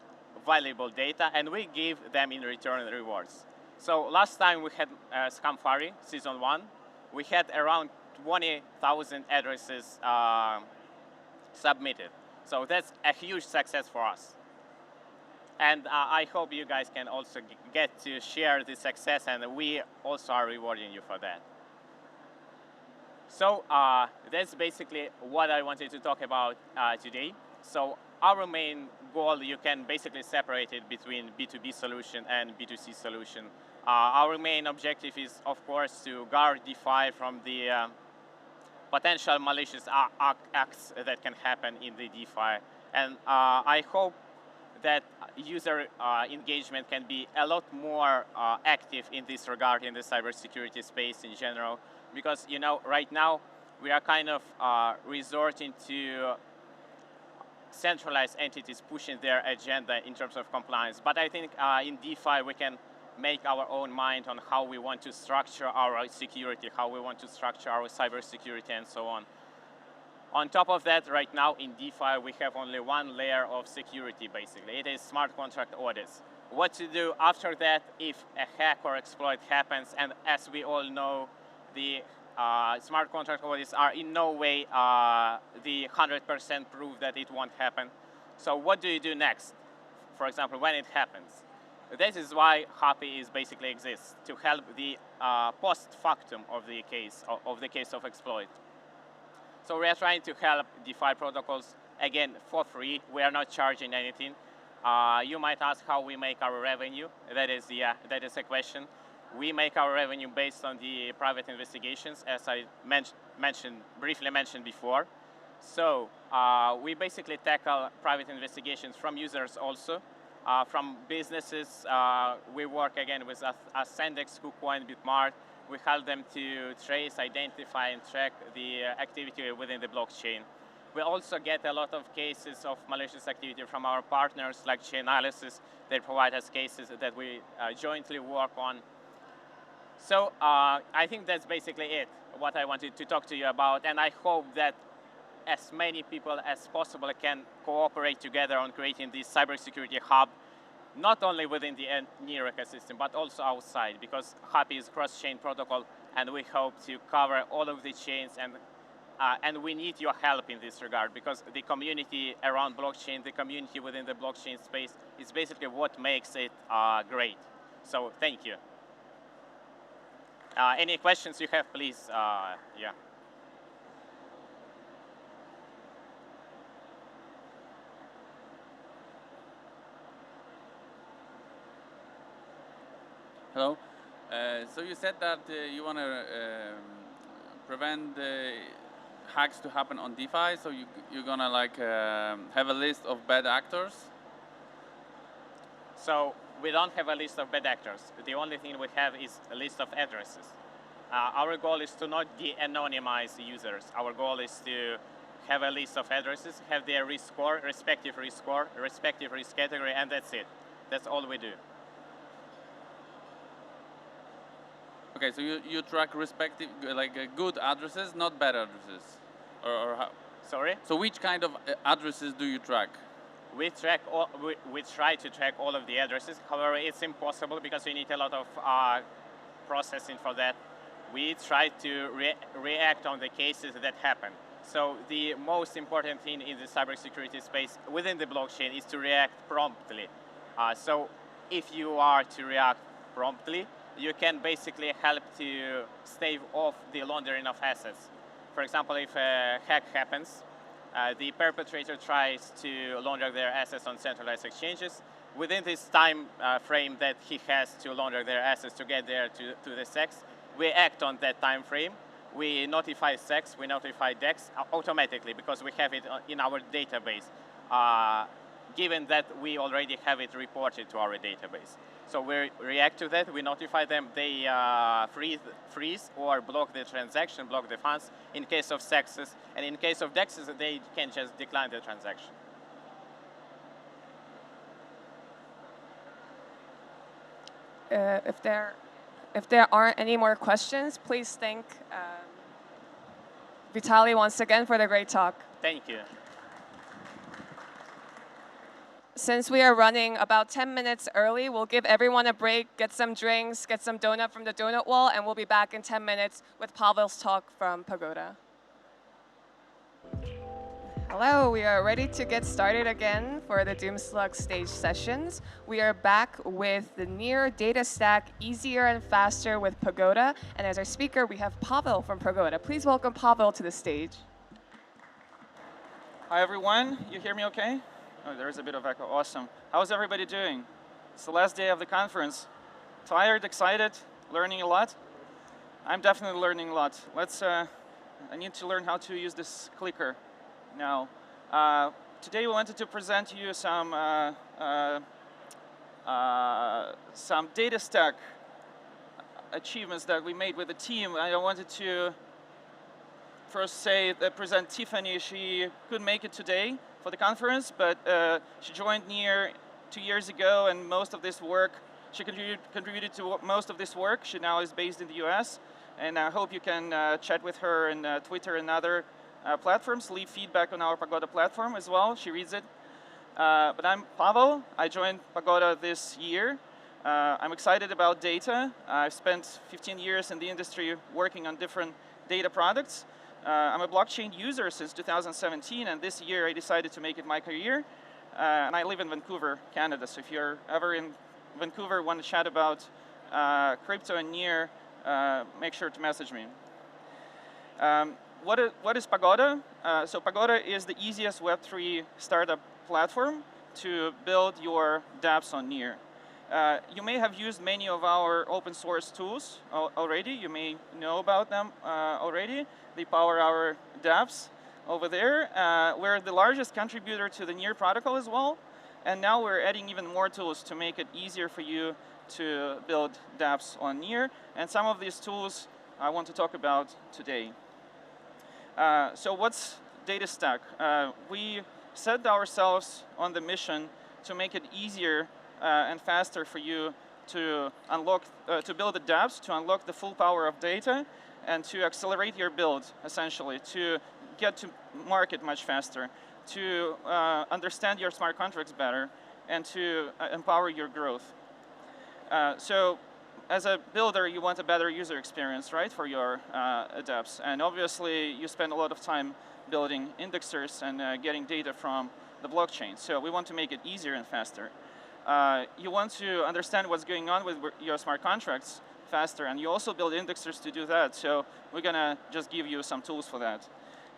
valuable data, and we give them in return rewards. So last time we had Scamfari, season 1, we had around 20,000 addresses submitted. So that's a huge success for us. And I hope you guys can also get to share the success, and we also are rewarding you for that. So that's basically what I wanted to talk about today. So our main goal, you can basically separate it between B2B solution and B2C solution. Our main objective is, of course, to guard DeFi from the potential malicious acts that can happen in the DeFi. And I hope that user engagement can be a lot more active in this regard in the cybersecurity space in general, because right now we are kind of resorting to centralized entities pushing their agenda in terms of compliance. But I think in DeFi we can make our own mind on how we want to structure our security, how we want to structure our cybersecurity, and so on. On top of that, right now in DeFi, we have only one layer of security, basically. It is smart contract audits. What to do after that if a hack or exploit happens, and as we all know, the smart contract audits are in no way the 100% proof that it won't happen. So what do you do next, for example, when it happens? This is why HAPI basically exists, to help the post-factum of the case of exploit. So we are trying to help DeFi protocols, again, for free. We are not charging anything. You might ask how we make our revenue. That is a question. We make our revenue based on the private investigations, as I briefly mentioned before. So we basically tackle private investigations from users also. From businesses, we work again with Ascendex, KuCoin, Bitmart. We help them to trace, identify, and track the activity within the blockchain. We also get a lot of cases of malicious activity from our partners like Chainalysis. They provide us cases that we jointly work on. So I think that's basically it, what I wanted to talk to you about. And I hope that as many people as possible can cooperate together on creating this cybersecurity hub, not only within the NEAR ecosystem, but also outside, because HAPI is a cross-chain protocol, and we hope to cover all of the chains, and we need your help in this regard, because the community around blockchain, the community within the blockchain space is basically what makes it great. So thank you. Any questions you have, please, yeah. Hello. So you said that you want to prevent hacks to happen on DeFi. So you're gonna have a list of bad actors. So we don't have a list of bad actors. The only thing we have is a list of addresses. Our goal is to not de-anonymize users. Our goal is to have a list of addresses, have their risk score, respective risk category, and that's it. That's all we do. Okay, so you track respective, like good addresses, not bad addresses, or how? Sorry? So which kind of addresses do you track? We try to track all of the addresses. However, it's impossible because we need a lot of processing for that. We try to react on the cases that happen. So the most important thing in the cybersecurity space within the blockchain is to react promptly. So if you are to react promptly, you can basically help to stave off the laundering of assets. For example, if a hack happens, the perpetrator tries to launder their assets on centralized exchanges. Within this time frame that he has to launder their assets to get there to the SEX, we act on that time frame. We notify SEX, we notify DEX automatically because we have it in our database, given that we already have it reported to our database. So we react to that, we notify them, they freeze or block the transaction, block the funds in case of SEXs, and in case of DEXs, they can just decline the transaction. If there aren't any more questions, please thank Vitalii once again for the great talk. Thank you. Since we are running about 10 minutes early, we'll give everyone a break, get some drinks, get some donut from the donut wall, and we'll be back in 10 minutes with Pavel's talk from Pagoda. Hello, we are ready to get started again for the Doomslug stage sessions. We are back with the Near Data Stack Easier and Faster with Pagoda. And as our speaker, we have Pavel from Pagoda. Please welcome Pavel to the stage. Hi, everyone. You hear me okay? Oh, there's a bit of echo. Awesome. How's everybody doing? It's the last day of the conference. Tired, excited, learning a lot? I'm definitely learning a lot. I need to learn how to use this clicker now. Today we wanted to present to you some data stack achievements that we made with the team. I wanted to first present Tiffany. She couldn't make it today for the conference, but she joined NEAR 2 years ago, and most of this work, she contributed to most of this work. She now is based in the US, and I hope you can chat with her in Twitter and other platforms, leave feedback on our Pagoda platform as well. She reads it. But I'm Pavel. I joined Pagoda this year. I'm excited about data. I've spent 15 years in the industry working on different data products. I'm a blockchain user since 2017, and this year I decided to make it my career. And I live in Vancouver, Canada. So if you're ever in Vancouver, want to chat about crypto and NEAR, make sure to message me. What is Pagoda? So Pagoda is the easiest Web3 startup platform to build your dApps on NEAR. You may have used many of our open source tools already. You may know about them already. They power our dApps over there. We're the largest contributor to the NEAR protocol as well. And now we're adding even more tools to make it easier for you to build dApps on NEAR. And some of these tools I want to talk about today. So what's data stack? We set ourselves on the mission to make it easier and faster for you to unlock, to build the dApps, to unlock the full power of data, and to accelerate your build, essentially, to get to market much faster, to understand your smart contracts better, and to empower your growth. So as a builder, you want a better user experience, right, for your dApps. And obviously, you spend a lot of time building indexers and getting data from the blockchain. So we want to make it easier and faster. You want to understand what's going on with your smart contracts faster, and you also build indexers to do that. So we're going to just give you some tools for that.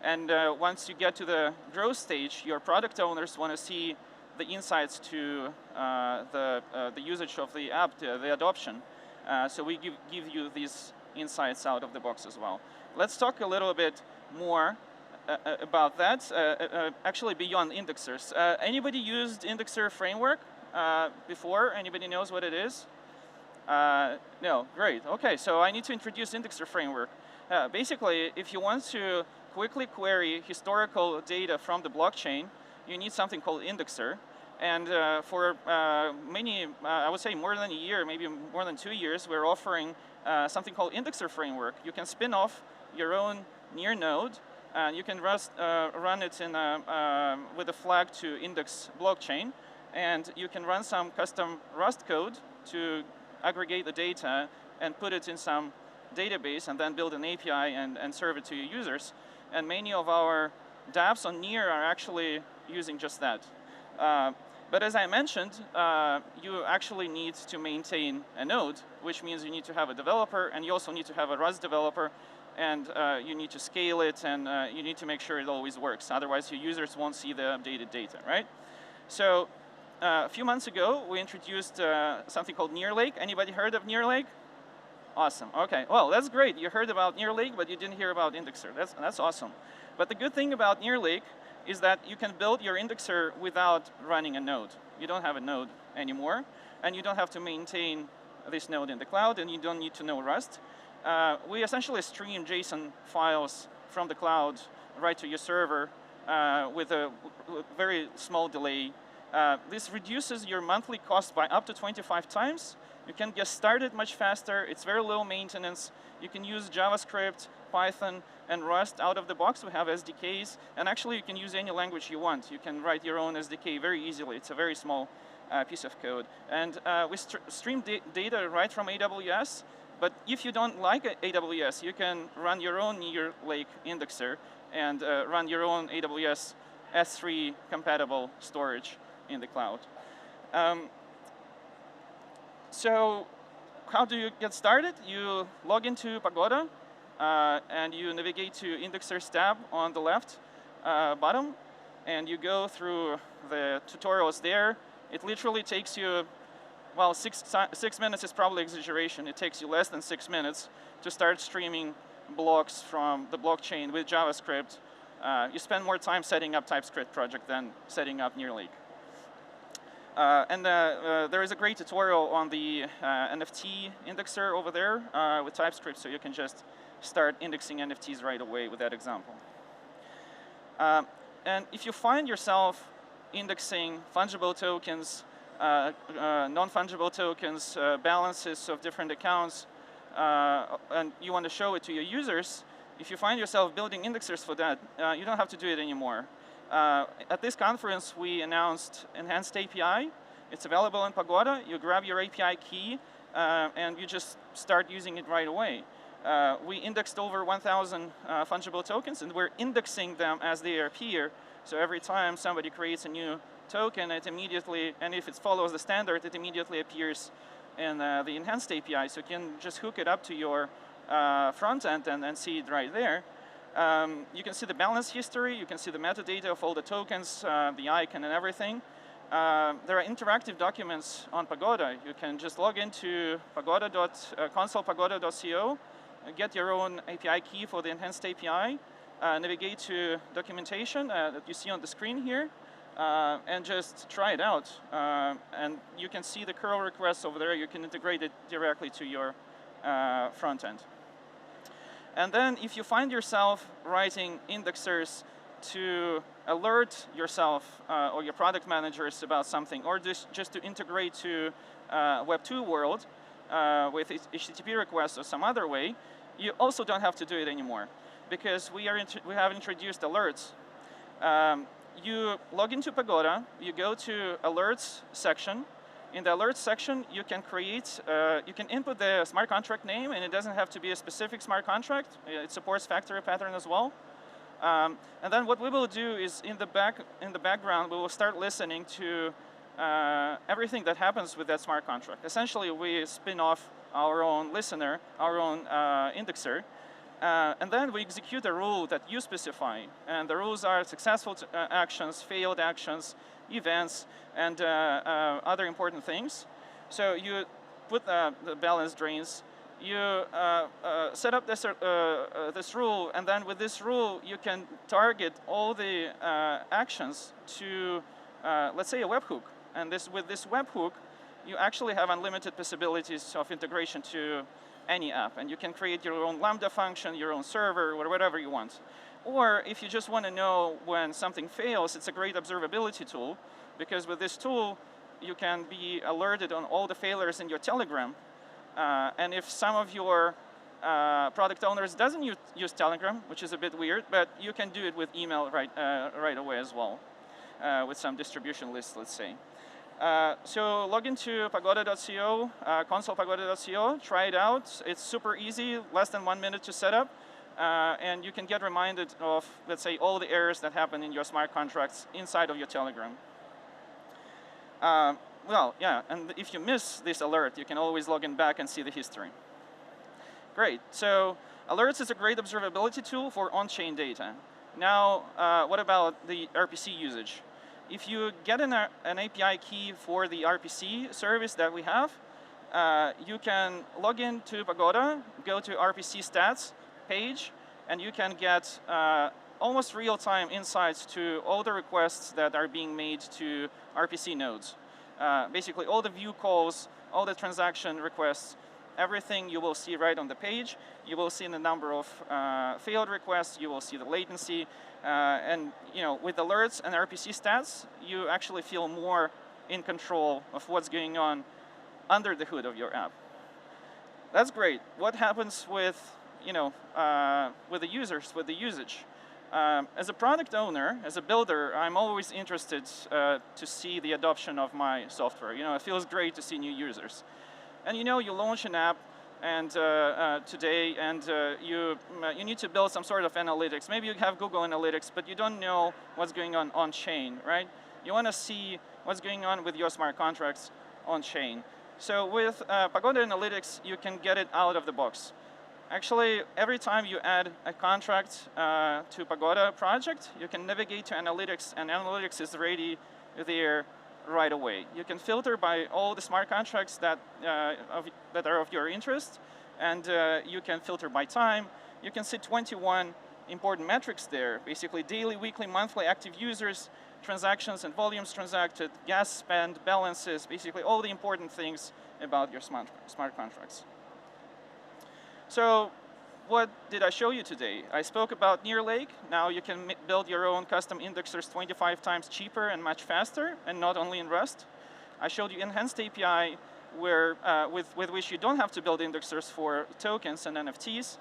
And once you get to the growth stage, your product owners want to see the insights to the usage of the app, the adoption. So we give you these insights out of the box as well. Let's talk a little bit more about that, actually beyond indexers. Anybody used indexer framework before? Anybody knows what it is? No, great. Okay, so I need to introduce indexer framework. Basically, if you want to quickly query historical data from the blockchain, you need something called indexer. And for many, I would say more than a year, maybe more than 2 years, we're offering something called indexer framework. You can spin off your own Near node, and you can run it in with a flag to index blockchain, and you can run some custom Rust code to aggregate the data and put it in some database, and then build an API and serve it to your users. And many of our dApps on Near are actually using just that. But as I mentioned, you actually need to maintain a node, which means you need to have a developer, and you also need to have a Rust developer, and you need to scale it, and you need to make sure it always works. Otherwise, your users won't see the updated data, right? So a few months ago, we introduced something called Near Lake. Anybody heard of Near Lake? Awesome. OK. Well, that's great. You heard about Near Lake, but you didn't hear about Indexer. That's awesome. But the good thing about Near Lake is that you can build your indexer without running a node. You don't have a node anymore, and you don't have to maintain this node in the cloud, and you don't need to know Rust. We essentially stream JSON files from the cloud right to your server with a very small delay. This reduces your monthly cost by up to 25 times. You can get started much faster. It's very low maintenance. You can use JavaScript, Python, and Rust out of the box. We have SDKs. And actually, you can use any language you want. You can write your own SDK very easily. It's a very small piece of code. And we stream data right from AWS. But if you don't like AWS, you can run your own Near Lake indexer and run your own AWS S3 compatible storage in the cloud. So how do you get started? You log into Pagoda, and you navigate to Indexers tab on the left bottom, and you go through the tutorials there. It literally takes you, well, 6 minutes is probably exaggeration. It takes you less than 6 minutes to start streaming blocks from the blockchain with JavaScript. You spend more time setting up TypeScript project than setting up Near Lake. And there is a great tutorial on the NFT indexer over there with TypeScript, so you can just start indexing NFTs right away with that example. And if you find yourself indexing fungible tokens, non-fungible tokens, balances of different accounts, and you want to show it to your users, if you find yourself building indexers for that, you don't have to do it anymore. At this conference, we announced Enhanced API. It's available in Pagoda. You grab your API key, and you just start using it right away. We indexed over 1,000 fungible tokens, and we're indexing them as they appear. So every time somebody creates a new token, it immediately, and if it follows the standard, it immediately appears in the Enhanced API. So you can just hook it up to your front end and see it right there. You can see the balance history. You can see the metadata of all the tokens, the icon, and everything. There are interactive documents on Pagoda. You can just log into console.pagoda.co, get your own API key for the Enhanced API, navigate to documentation that you see on the screen here, and just try it out. And you can see the curl requests over there. You can integrate it directly to your front end. And then if you find yourself writing indexers to alert yourself or your product managers about something, or just to integrate to Web 2 world with HTTP requests or some other way, you also don't have to do it anymore, because we have introduced alerts. You log into Pagoda, you go to alerts section. In the alerts section, you can create, you can input the smart contract name, and it doesn't have to be a specific smart contract. It supports factory pattern as well. And then what we will do is in the background, we will start listening to everything that happens with that smart contract. Essentially, we spin off our own listener, our own indexer, and then we execute a rule that you specify. And the rules are successful actions, failed actions, events, and other important things. So you put the balance drains, you set up this rule, and then with this rule, you can target all the actions to, let's say, a webhook. And with this webhook, you actually have unlimited possibilities of integration to any app. And you can create your own Lambda function, your own server, or whatever you want. Or if you just want to know when something fails, it's a great observability tool, because with this tool, you can be alerted on all the failures in your Telegram. And if some of your product owners doesn't use Telegram, which is a bit weird, but you can do it with email right away as well, with some distribution lists, let's say. So log into pagoda.co, console.pagoda.co, try it out. It's super easy, less than 1 minute to set up. And you can get reminded of, let's say, all the errors that happen in your smart contracts inside of your Telegram. Well, yeah, and if you miss this alert, you can always log in back and see the history. Great, so alerts is a great observability tool for on-chain data. Now, what about the RPC usage? If you get an API key for the RPC service that we have, you can log into Pagoda, go to RPC stats page, and you can get almost real-time insights to all the requests that are being made to RPC nodes. Basically, all the view calls, all the transaction requests, everything you will see right on the page. You will see the number of failed requests. You will see the latency. And with alerts and RPC stats, you actually feel more in control of what's going on under the hood of your app. That's great. What happens with the users, with the usage? As a product owner, as a builder, I'm always interested to see the adoption of my software. It feels great to see new users. And you launch an app and today, and you need to build some sort of analytics. Maybe you have Google Analytics, but you don't know what's going on chain, right? You want to see what's going on with your smart contracts on chain. So with Pagoda Analytics, you can get it out of the box. Actually, every time you add a contract to Pagoda project, you can navigate to analytics, and analytics is ready there right away. You can filter by all the smart contracts that are of your interest, and you can filter by time. You can see 21 important metrics there, basically daily, weekly, monthly active users, transactions and volumes transacted, gas spend, balances, basically all the important things about your smart contracts. So what did I show you today? I spoke about NearLake. Now you can build your own custom indexers 25 times cheaper and much faster, and not only in Rust. I showed you Enhanced API, where, with which you don't have to build indexers for tokens and NFTs.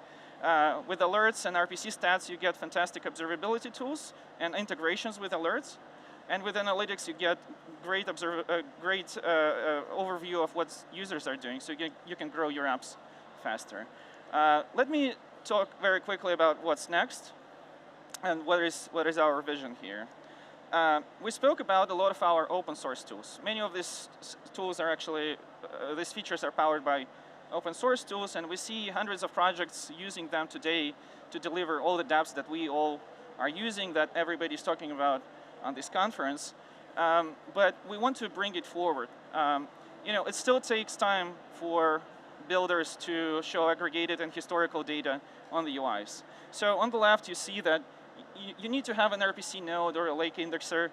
With alerts and RPC stats, you get fantastic observability tools and integrations with alerts. And with analytics, you get great overview of what users are doing, so you can grow your apps faster. Let me talk very quickly about what's next and what is our vision here. We spoke about a lot of our open source tools. Many of these tools are actually, these features are powered by open source tools, and we see hundreds of projects using them today to deliver all the dApps that we all are using, that everybody's talking about on this conference. But we want to bring it forward. It still takes time for builders to show aggregated and historical data on the UIs. So on the left, you see that you need to have an RPC node or a lake indexer.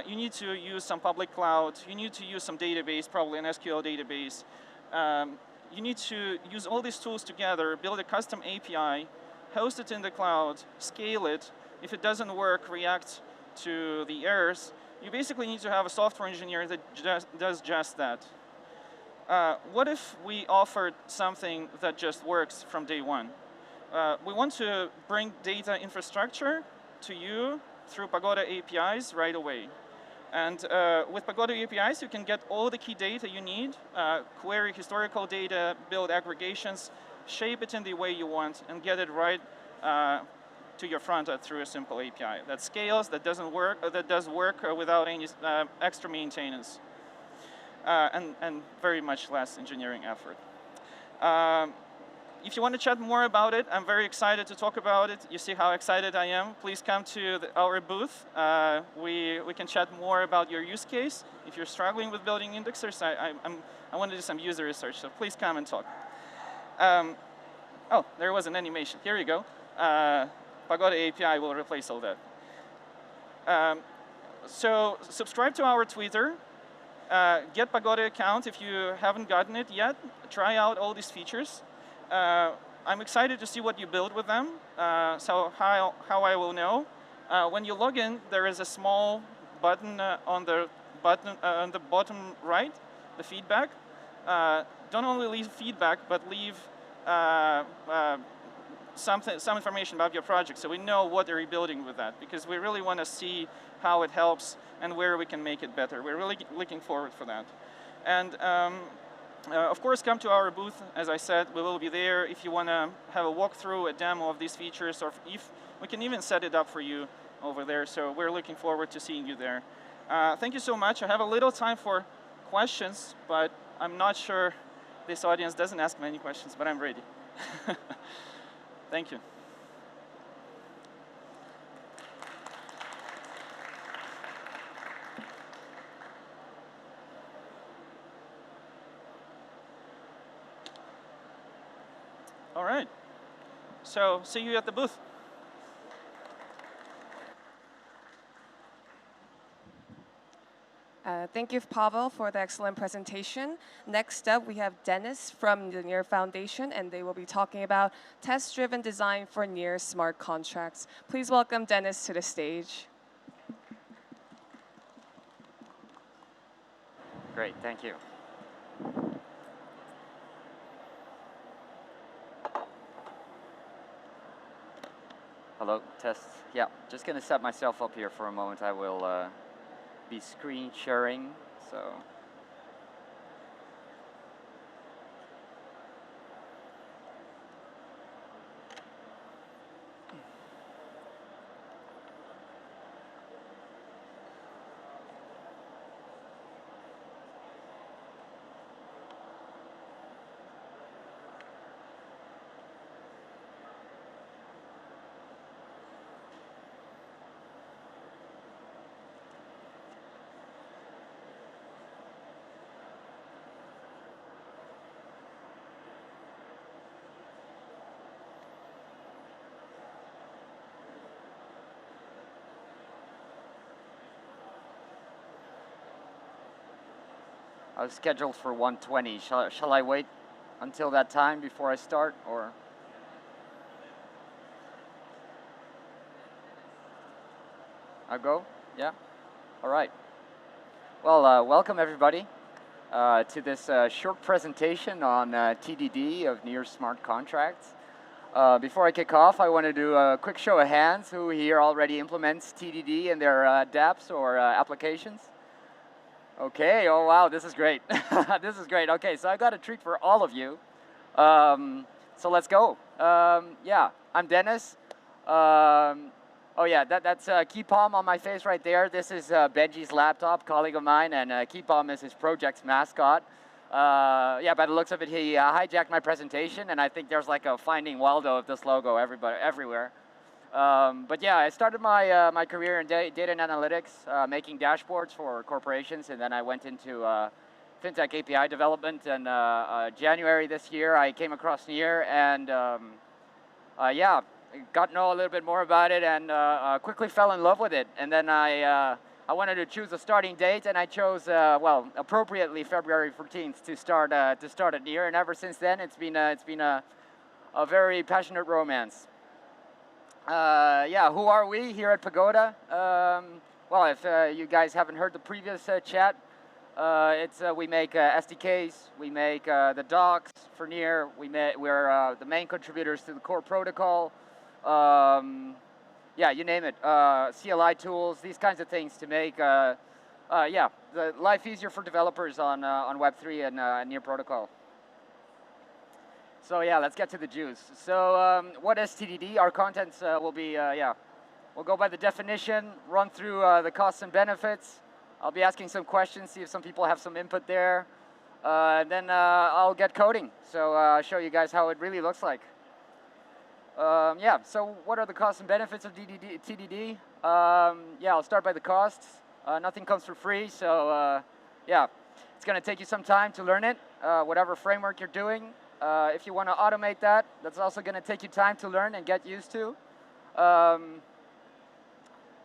You need to use some public cloud. You need to use some database, probably an SQL database. You need to use all these tools together, build a custom API, host it in the cloud, scale it. If it doesn't work, react to the errors. You basically need to have a software engineer that does just that. What if we offered something that just works from day one? We want to bring data infrastructure to you through Pagoda APIs right away. And with Pagoda APIs, you can get all the key data you need, query historical data, build aggregations, shape it in the way you want, and get it right to your front end through a simple API that scales, that does work without any extra maintenance, and very much less engineering effort. If you want to chat more about it, I'm very excited to talk about it. You see how excited I am. Please come to our booth. We can chat more about your use case. If you're struggling with building indexers, I want to do some user research, so please come and talk. Oh, there was an animation. Here you go. Pagoda API will replace all that. So subscribe to our Twitter. Get Pagoda account if you haven't gotten it yet. Try out all these features. I'm excited to see what you build with them. So how I will know. When you log in, there is a small button on the bottom right, the feedback. don't only leave feedback, but leave some information about your project, so we know what they're rebuilding with that, because we really want to see how it helps and where we can make it better. We're really looking forward for that. And of course, come to our booth. As I said, we will be there if you want to have a walkthrough, a demo of these features, or if we can even set it up for you over there. So we're looking forward to seeing you there. Thank you so much. I have a little time for questions, but I'm not sure this audience doesn't ask many questions, but I'm ready. Thank you. All right. So see you at the booth. Thank you, Pavel, for the excellent presentation. Next up, we have Dennis from the NEAR Foundation, and they will be talking about test-driven design for NEAR smart contracts. Please welcome Dennis to the stage. Great, thank you. Hello, test. Yeah, just going to set myself up here for a moment. I will be screen sharing, so. I was scheduled for 1:20. Shall I wait until that time before I start, or? I'll go? Yeah? All right. Well, welcome everybody to this short presentation on TDD of NEAR smart contracts. Before I kick off, I want to do a quick show of hands who here already implements TDD in their dApps or applications. Okay, oh wow, this is great. This is great. Okay, so I got a treat for all of you. So let's go. Yeah, I'm Dennis. Oh yeah, that's Keepalm on my face right there. This is Benji's laptop, colleague of mine, and Keepalm is his project's mascot. Yeah, by the looks of it, he hijacked my presentation, and I think there's like a Finding Waldo of this logo everywhere. But yeah, I started my career in data and analytics, making dashboards for corporations, and then I went into fintech API development. And January this year, I came across NEAR, and yeah, got to know a little bit more about it, and quickly fell in love with it. And then I wanted to choose a starting date, and I chose, well, appropriately February 14th to start at NEAR. And ever since then, it's been a very passionate romance. Yeah, who are we here at Pagoda? Well, if you guys haven't heard the previous chat, we make SDKs, we make the docs for NEAR, we're the main contributors to the core protocol. Yeah, you name it, CLI tools, these kinds of things to make yeah, the life easier for developers on Web3 and NEAR protocol. So yeah, let's get to the juice. So what is TDD? Our contents will be, yeah, we'll go by the definition, run through the costs and benefits. I'll be asking some questions, see if some people have some input there. And then I'll get coding. So I'll show you guys how it really looks like. Yeah, so what are the costs and benefits of TDD? Yeah, I'll start by the costs. Nothing comes for free, so yeah, it's going to take you some time to learn it, whatever framework you're doing. If you want to automate that, that's also going to take you time to learn and get used to.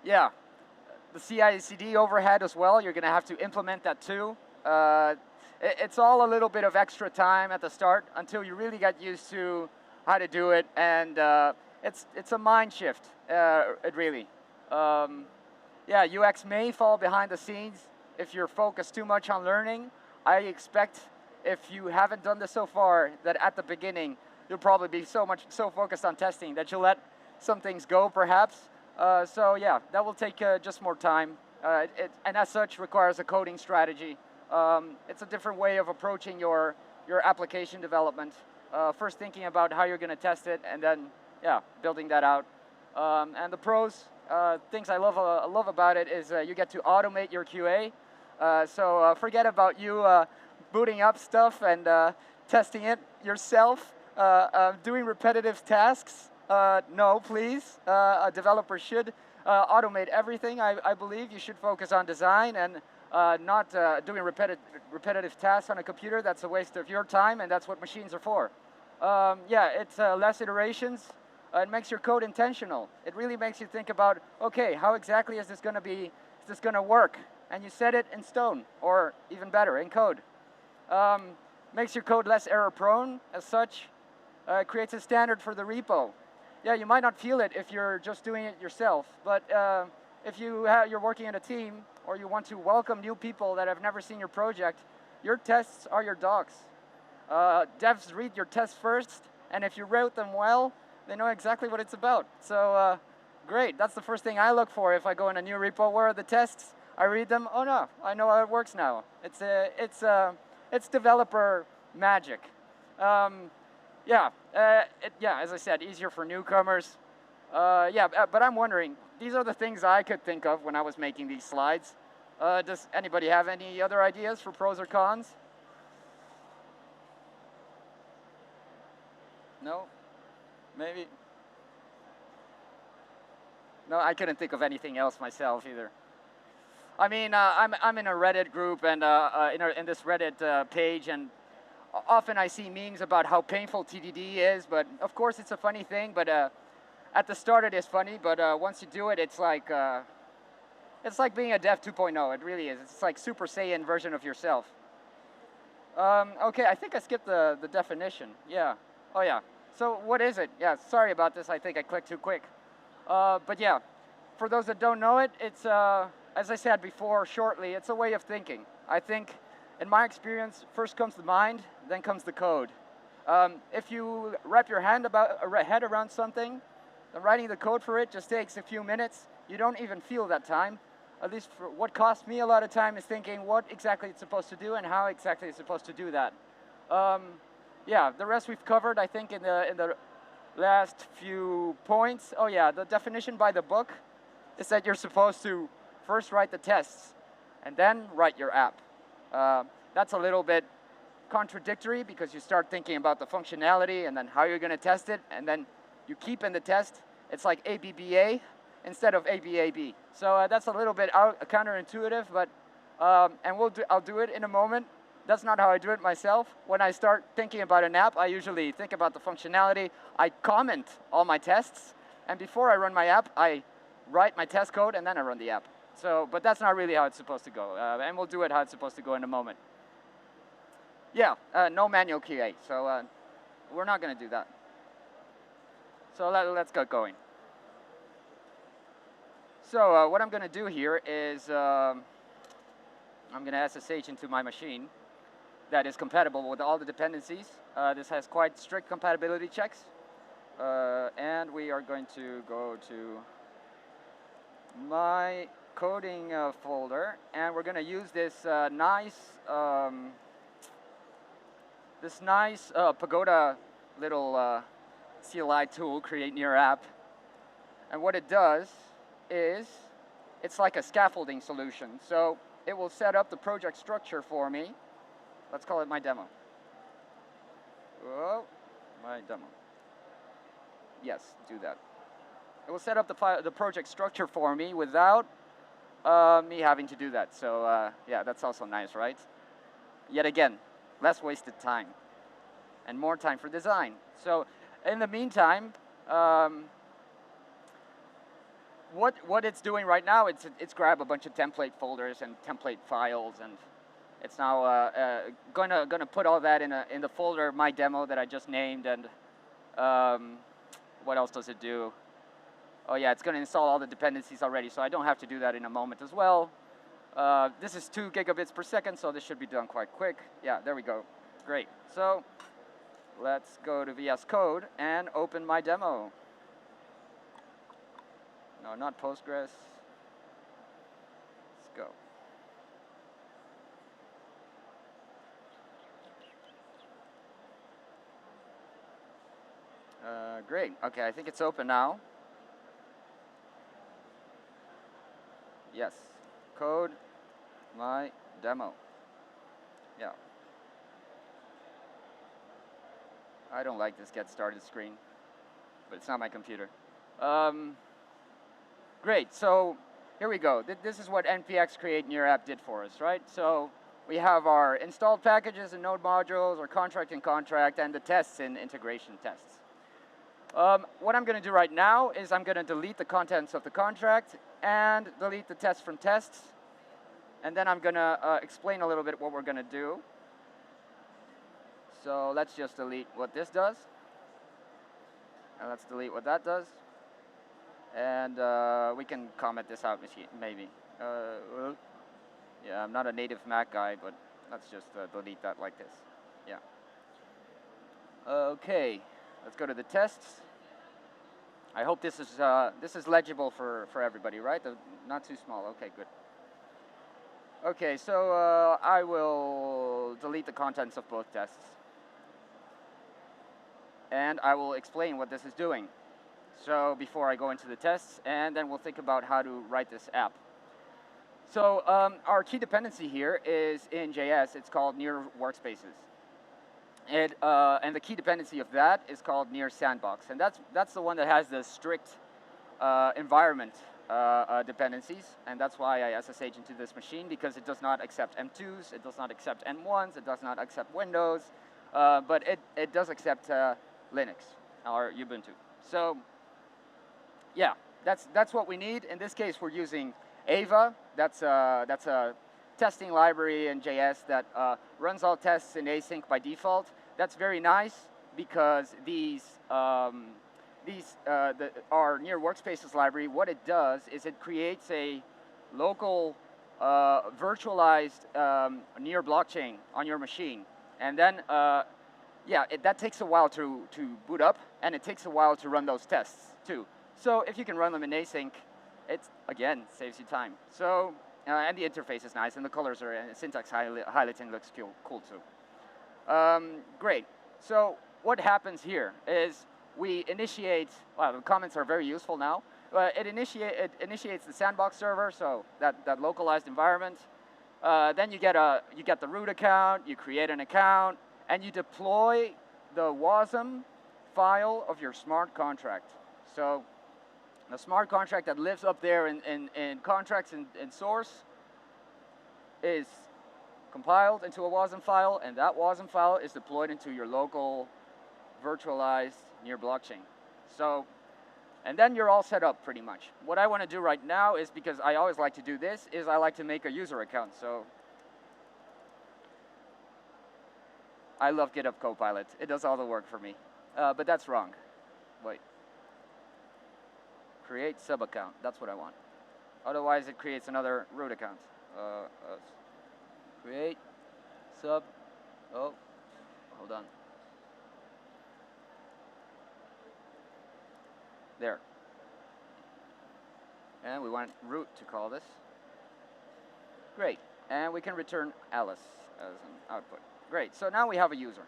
Yeah, the CI/CD overhead as well, you're going to have to implement that too. It's all a little bit of extra time at the start until you really get used to how to do it, and it's a mind shift, it really. Yeah, UX may fall behind the scenes if you're focused too much on learning. I expect if you haven't done this so far, that at the beginning, you'll probably be so focused on testing that you'll let some things go, perhaps. So yeah, that will take just more time, and as such requires a coding strategy. It's a different way of approaching your application development. First thinking about how you're going to test it, and then yeah, building that out. And the pros, things I love about it is you get to automate your QA. So forget about you booting up stuff and testing it yourself, doing repetitive tasks. No, please. A developer should automate everything. I believe you should focus on design and not doing repetitive tasks on a computer. That's a waste of your time, and that's what machines are for. Yeah, it's less iterations. It makes your code intentional. It really makes you think about, okay, how exactly is this going to be? Is this going to work? And you set it in stone, or even better, in code. Makes your code less error-prone. As such, creates a standard for the repo. Yeah, you might not feel it if you're just doing it yourself, but if you're working in a team, or you want to welcome new people that have never seen your project, your tests are your docs. Devs read your tests first, and if you wrote them well, they know exactly what it's about. So great, that's the first thing I look for if I go in a new repo. Where are the tests? I read them. Oh no, I know how it works now. It's developer magic. Yeah, as I said, easier for newcomers. But I'm wondering, these are the things I could think of when I was making these slides. Does anybody have any other ideas for pros or cons? No? Maybe? No, I couldn't think of anything else myself either. I mean, I'm in a Reddit group and in this Reddit page, and often I see memes about how painful TDD is, but of course it's a funny thing, but at the start it is funny, but once you do it, it's like being a Dev 2.0, it really is. It's like Super Saiyan version of yourself. Okay, I think I skipped the definition, yeah. Oh yeah, so what is it? Yeah, sorry about this, I think I clicked too quick. But yeah, for those that don't know it, it's, as I said before shortly, it's a way of thinking. I think, in my experience, first comes the mind, then comes the code. If you wrap your head around something, then writing the code for it just takes a few minutes. You don't even feel that time. At least for what cost me a lot of time is thinking what exactly it's supposed to do and how exactly it's supposed to do that. Yeah, the rest we've covered, I think, in the last few points. Oh yeah, the definition by the book is that you're supposed to first write the tests and then write your app. That's a little bit contradictory because you start thinking about the functionality and then how you're going to test it, and then you keep in the test. It's like ABBA instead of ABAB. So that's a little bit counterintuitive, but I'll do it in a moment. That's not how I do it myself. When I start thinking about an app, I usually think about the functionality. I comment all my tests, and before I run my app, I write my test code and then I run the app. So, but that's not really how it's supposed to go, and we'll do it how it's supposed to go in a moment. Yeah, no manual QA, so we're not going to do that. So let's get going. So what I'm going to do here is I'm going to SSH into my machine that is compatible with all the dependencies. This has quite strict compatibility checks. And we are going to go to my coding folder, and we're going to use this nice Pagoda little CLI tool, create near app. And what it does is it's like a scaffolding solution. So it will set up the project structure for me. Let's call it my demo. Oh, my demo. Yes, do that. It will set up the project structure for me without me having to do that. So yeah, that's also nice, right? Yet again, less wasted time and more time for design. So in the meantime, what it's doing right now, it's grab a bunch of template folders and template files, and it's now gonna put all that in the folder my demo that I just named. And what else does it do? Oh yeah, it's gonna install all the dependencies already, so I don't have to do that in a moment as well. This is 2 gigabits per second, so this should be done quite quick. Yeah, there we go. Great. So let's go to VS Code and open my demo. No, not Postgres. Let's go. Great. OK, I think it's open now. Yes. Code my demo. Yeah. I don't like this get started screen, but it's not my computer. Great. So here we go. This is what npx create near app did for us, right? So we have our installed packages and node modules, our contract and contract, and the tests and integration tests. What I'm going to do right now is I'm going to delete the contents of the contract and delete the tests from tests. And then I'm going to explain a little bit what we're going to do. So let's just delete what this does. And let's delete what that does. And we can comment this out maybe. Yeah, I'm not a native Mac guy, but let's just delete that like this. Yeah. OK, let's go to the tests. I hope this is legible for everybody, right? Not too small. OK, good. OK, so I will delete the contents of both tests. And I will explain what this is doing. So before I go into the tests, and then we'll think about how to write this app. So our key dependency here is in JS. It's called near workspaces. And the key dependency of that is called near sandbox. And that's the one that has the strict environment dependencies. And that's why I SSH into this machine, because it does not accept M2s, it does not accept M1s, it does not accept Windows, but it does accept Linux or Ubuntu. So yeah, that's what we need. In this case, we're using Ava. That's a testing library in JS that runs all tests in async by default. That's very nice because our near workspaces library, what it does is it creates a local virtualized near blockchain on your machine. And then, yeah, that takes a while to boot up, and it takes a while to run those tests too. So if you can run them in async, it, again, saves you time. So, and the interface is nice, and the colors are, and syntax highlighting looks cool too. Great. So what happens here is we initiate, well, the comments are very useful now. It initiates the sandbox server, so that localized environment. Then you get the root account, you create an account, and you deploy the WASM file of your smart contract. So the smart contract that lives up there in contracts and source is compiled into a WASM file, and that WASM file is deployed into your local virtualized near blockchain. So, and then you're all set up pretty much. What I want to do right now is, because I always like to do this, is I like to make a user account. So I love GitHub Copilot. It does all the work for me. But that's wrong. Wait. Create sub account. That's what I want. Otherwise, it creates another root account. Create sub. Oh, hold on. There. And we want root to call this. Great. And we can return Alice as an output. Great. So now we have a user.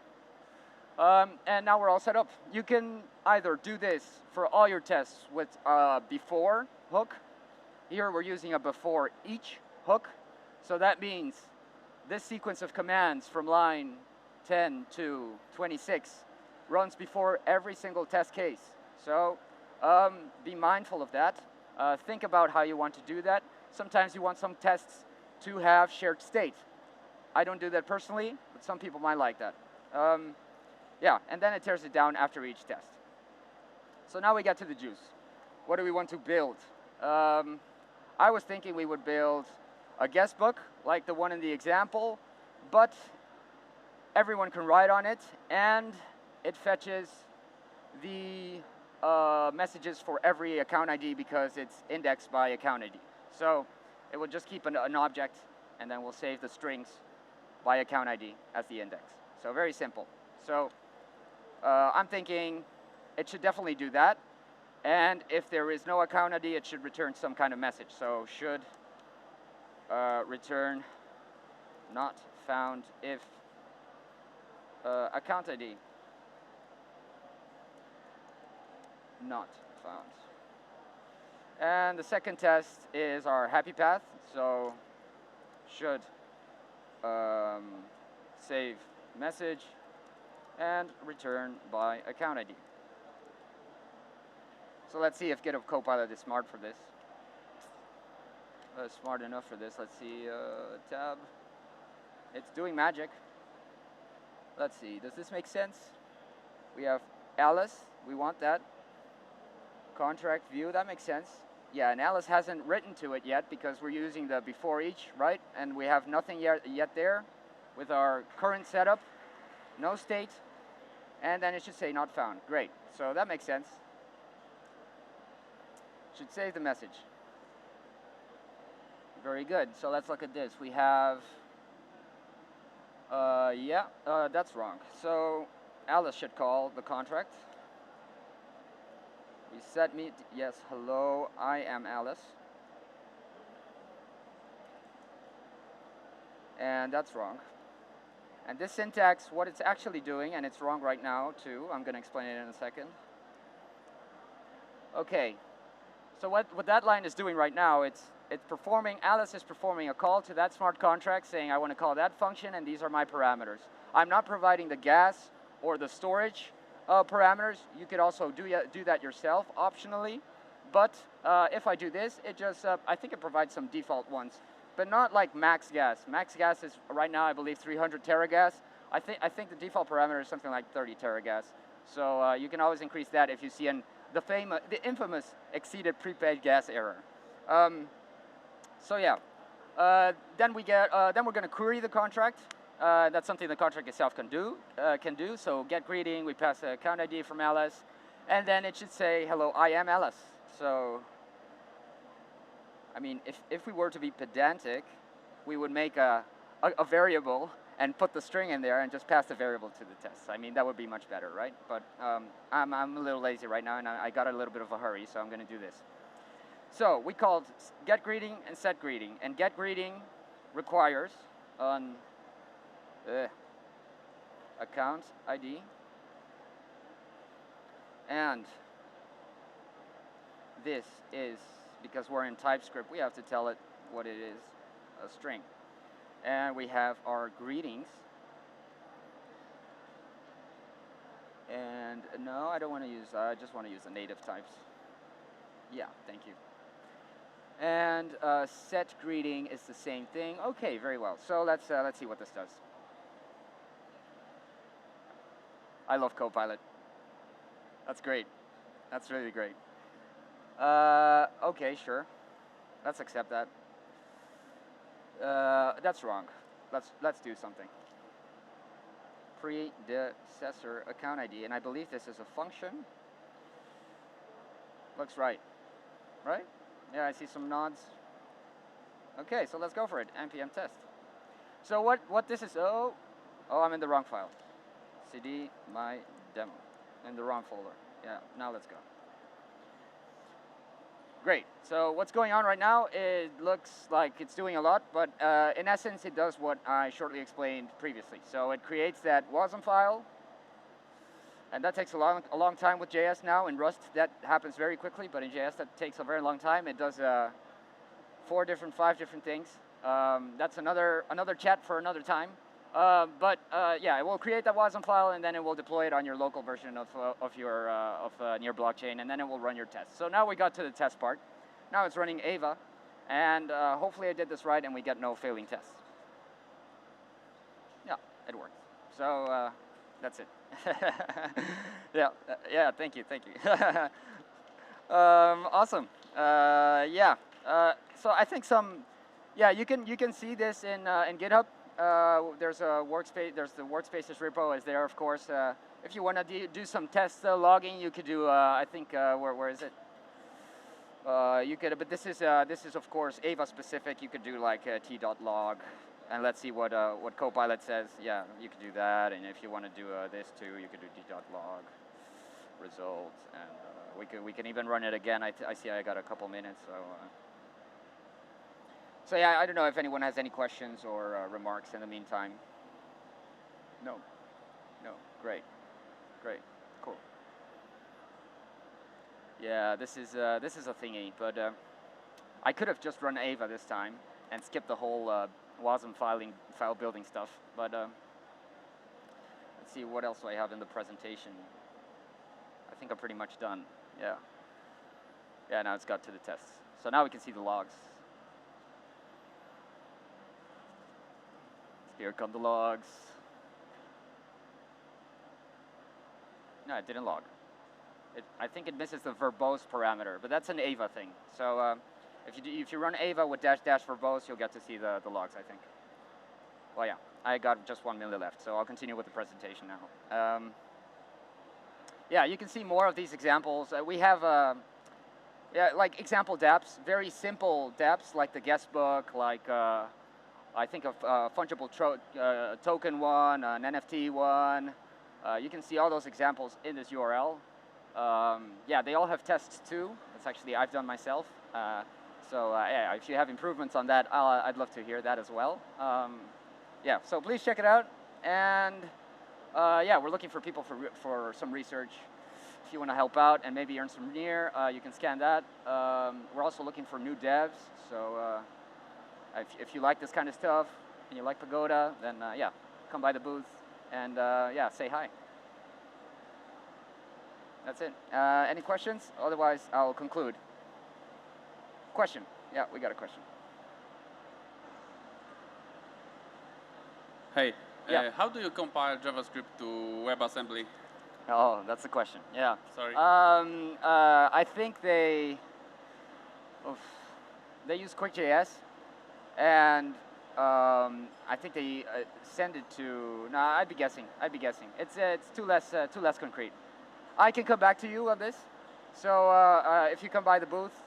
And now we're all set up. You can either do this for all your tests with before hook. Here we're using a before each hook. So that means this sequence of commands from line 10 to 26 runs before every single test case. So be mindful of that. Think about how you want to do that. Sometimes you want some tests to have shared state. I don't do that personally, but some people might like that. Yeah, and then it tears it down after each test. So now we get to the juice. What do we want to build? I was thinking we would build a guest book, like the one in the example, but everyone can write on it, and it fetches the messages for every account ID because it's indexed by account ID. So it will just keep an object, and then we'll save the strings by account ID as the index. So very simple. So I'm thinking it should definitely do that. And if there is no account ID, it should return some kind of message. So should return not found if account ID not found. And the second test is our HAPI path. So should save message and return by account ID. So let's see if GitHub Copilot is smart for this. Smart enough for this. Let's see, tab. It's doing magic. Let's see, does this make sense? We have Alice, we want that. Contract view, that makes sense. Yeah, and Alice hasn't written to it yet because we're using the before each, right? And we have nothing yet there with our current setup, no state, and then it should say not found. Great, so that makes sense. Should save the message. Very good, so let's look at this. We have, that's wrong. So Alice should call the contract. We set meet, yes, hello, I am Alice. And that's wrong. And this syntax, what it's actually doing, and it's wrong right now too, I'm gonna explain it in a second. Okay, so what that line is doing right now, it's performing, Alice is performing a call to that smart contract saying I want to call that function and these are my parameters. I'm not providing the gas or the storage parameters. You could also do that yourself optionally. But if I do this, it just, I think it provides some default ones, but not like max gas. Max gas is right now, I believe, 300 teragas. I think the default parameter is something like 30 teragas. So you can always increase that if you see the infamous exceeded prepaid gas error. So yeah, then we're going to query the contract. That's something the contract itself can do. So get greeting, we pass the account ID from Alice, and then it should say, hello, I am Alice. So, I mean, if we were to be pedantic, we would make a variable and put the string in there and just pass the variable to the test. I mean, that would be much better, right? But I'm a little lazy right now, and I got a little bit of a hurry, so I'm going to do this. So we called get greeting and set greeting, and get greeting requires an account ID, and this is, because we're in TypeScript, we have to tell it what it is, a string. And we have our greetings. And no, I don't want to use, I just want to use the native types. Yeah, thank you. And set greeting is the same thing. Okay, very well. So let's see what this does. I love Copilot. That's great. That's really great. Okay, sure. Let's accept that. That's wrong. Let's do something. Predecessor account ID, and I believe this is a function. Looks right. Right? Yeah, I see some nods. Okay, so let's go for it. npm test. So what this is? Oh, I'm in the wrong file. cd my demo in the wrong folder. Yeah, now let's go. Great. So what's going on right now? It looks like it's doing a lot, but in essence, it does what I shortly explained previously. So it creates that WASM file, and that takes a long time with JS now. In Rust, that happens very quickly, but in JS, that takes a very long time. It does 5 different things. That's another chat for another time. Yeah, it will create that WASM file, and then it will deploy it on your local version of your Near blockchain, and then it will run your tests. So now we got to the test part. Now it's running Ava, and hopefully I did this right, and we get no failing tests. Yeah, it worked. So that's it. Yeah, thank you. Awesome. Yeah. So I think you can see this in GitHub. There's a workspace. There's the workspaces repo is there, of course. If you want to do some test logging, you could do. I think where is it? You could, but this is of course Ava specific. You could do like t.log And let's see what Copilot says. Yeah, you can do that. And if you want to do this too, you can do d.log results. And we can even run it again. I see I got a couple minutes. So yeah, I don't know if anyone has any questions or remarks in the meantime. No. No. Great. Great. Cool. Yeah, this is a thingy, but I could have just run Ava this time and skipped the whole WASM file building stuff. But let's see, what else do I have in the presentation? I think I'm pretty much done. Yeah. Yeah, now it's got to the tests. So now we can see the logs. Here come the logs. No, it didn't log. I think it misses the verbose parameter, but that's an Ava thing. So if you run Ava with -- verbose, you'll get to see the logs, I think. Well, yeah, I got just 1 minute left, so I'll continue with the presentation now. Yeah, you can see more of these examples. We have like example dApps, very simple dApps like the guest book, like I think of fungible token one, an NFT one. You can see all those examples in this URL. Yeah, they all have tests too. That's actually I've done myself. So yeah, if you have improvements on that, I'd love to hear that as well. Yeah, so please check it out. And yeah, we're looking for people for some research. If you want to help out and maybe earn some NEAR, you can scan that. We're also looking for new devs. So if you like this kind of stuff and you like Pagoda, then yeah, come by the booth and yeah, say hi. That's it. Any questions? Otherwise, I'll conclude. Question? Yeah, we got a question. Hey, Yeah. how do you compile JavaScript to WebAssembly? Oh, that's the question. Yeah. Sorry. I think they use QuickJS, and I think they send it to. No, I'd be guessing. It's too less concrete. I can come back to you on this. So if you come by the booth,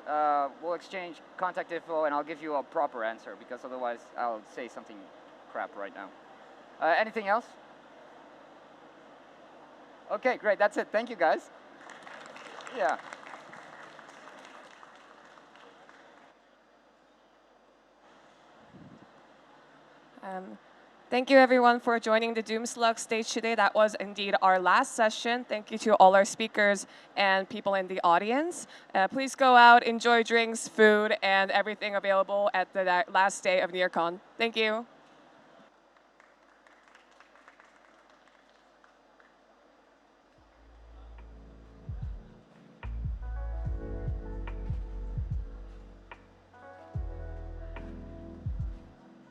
we'll exchange contact info, and I'll give you a proper answer, because otherwise I'll say something crap right now. Anything else? Okay, great. That's it. Thank you, guys. Yeah. Thank you, everyone, for joining the Doomslug stage today. That was indeed our last session. Thank you to all our speakers and people in the audience. Please go out, enjoy drinks, food, and everything available at the last day of NEARCON. Thank you.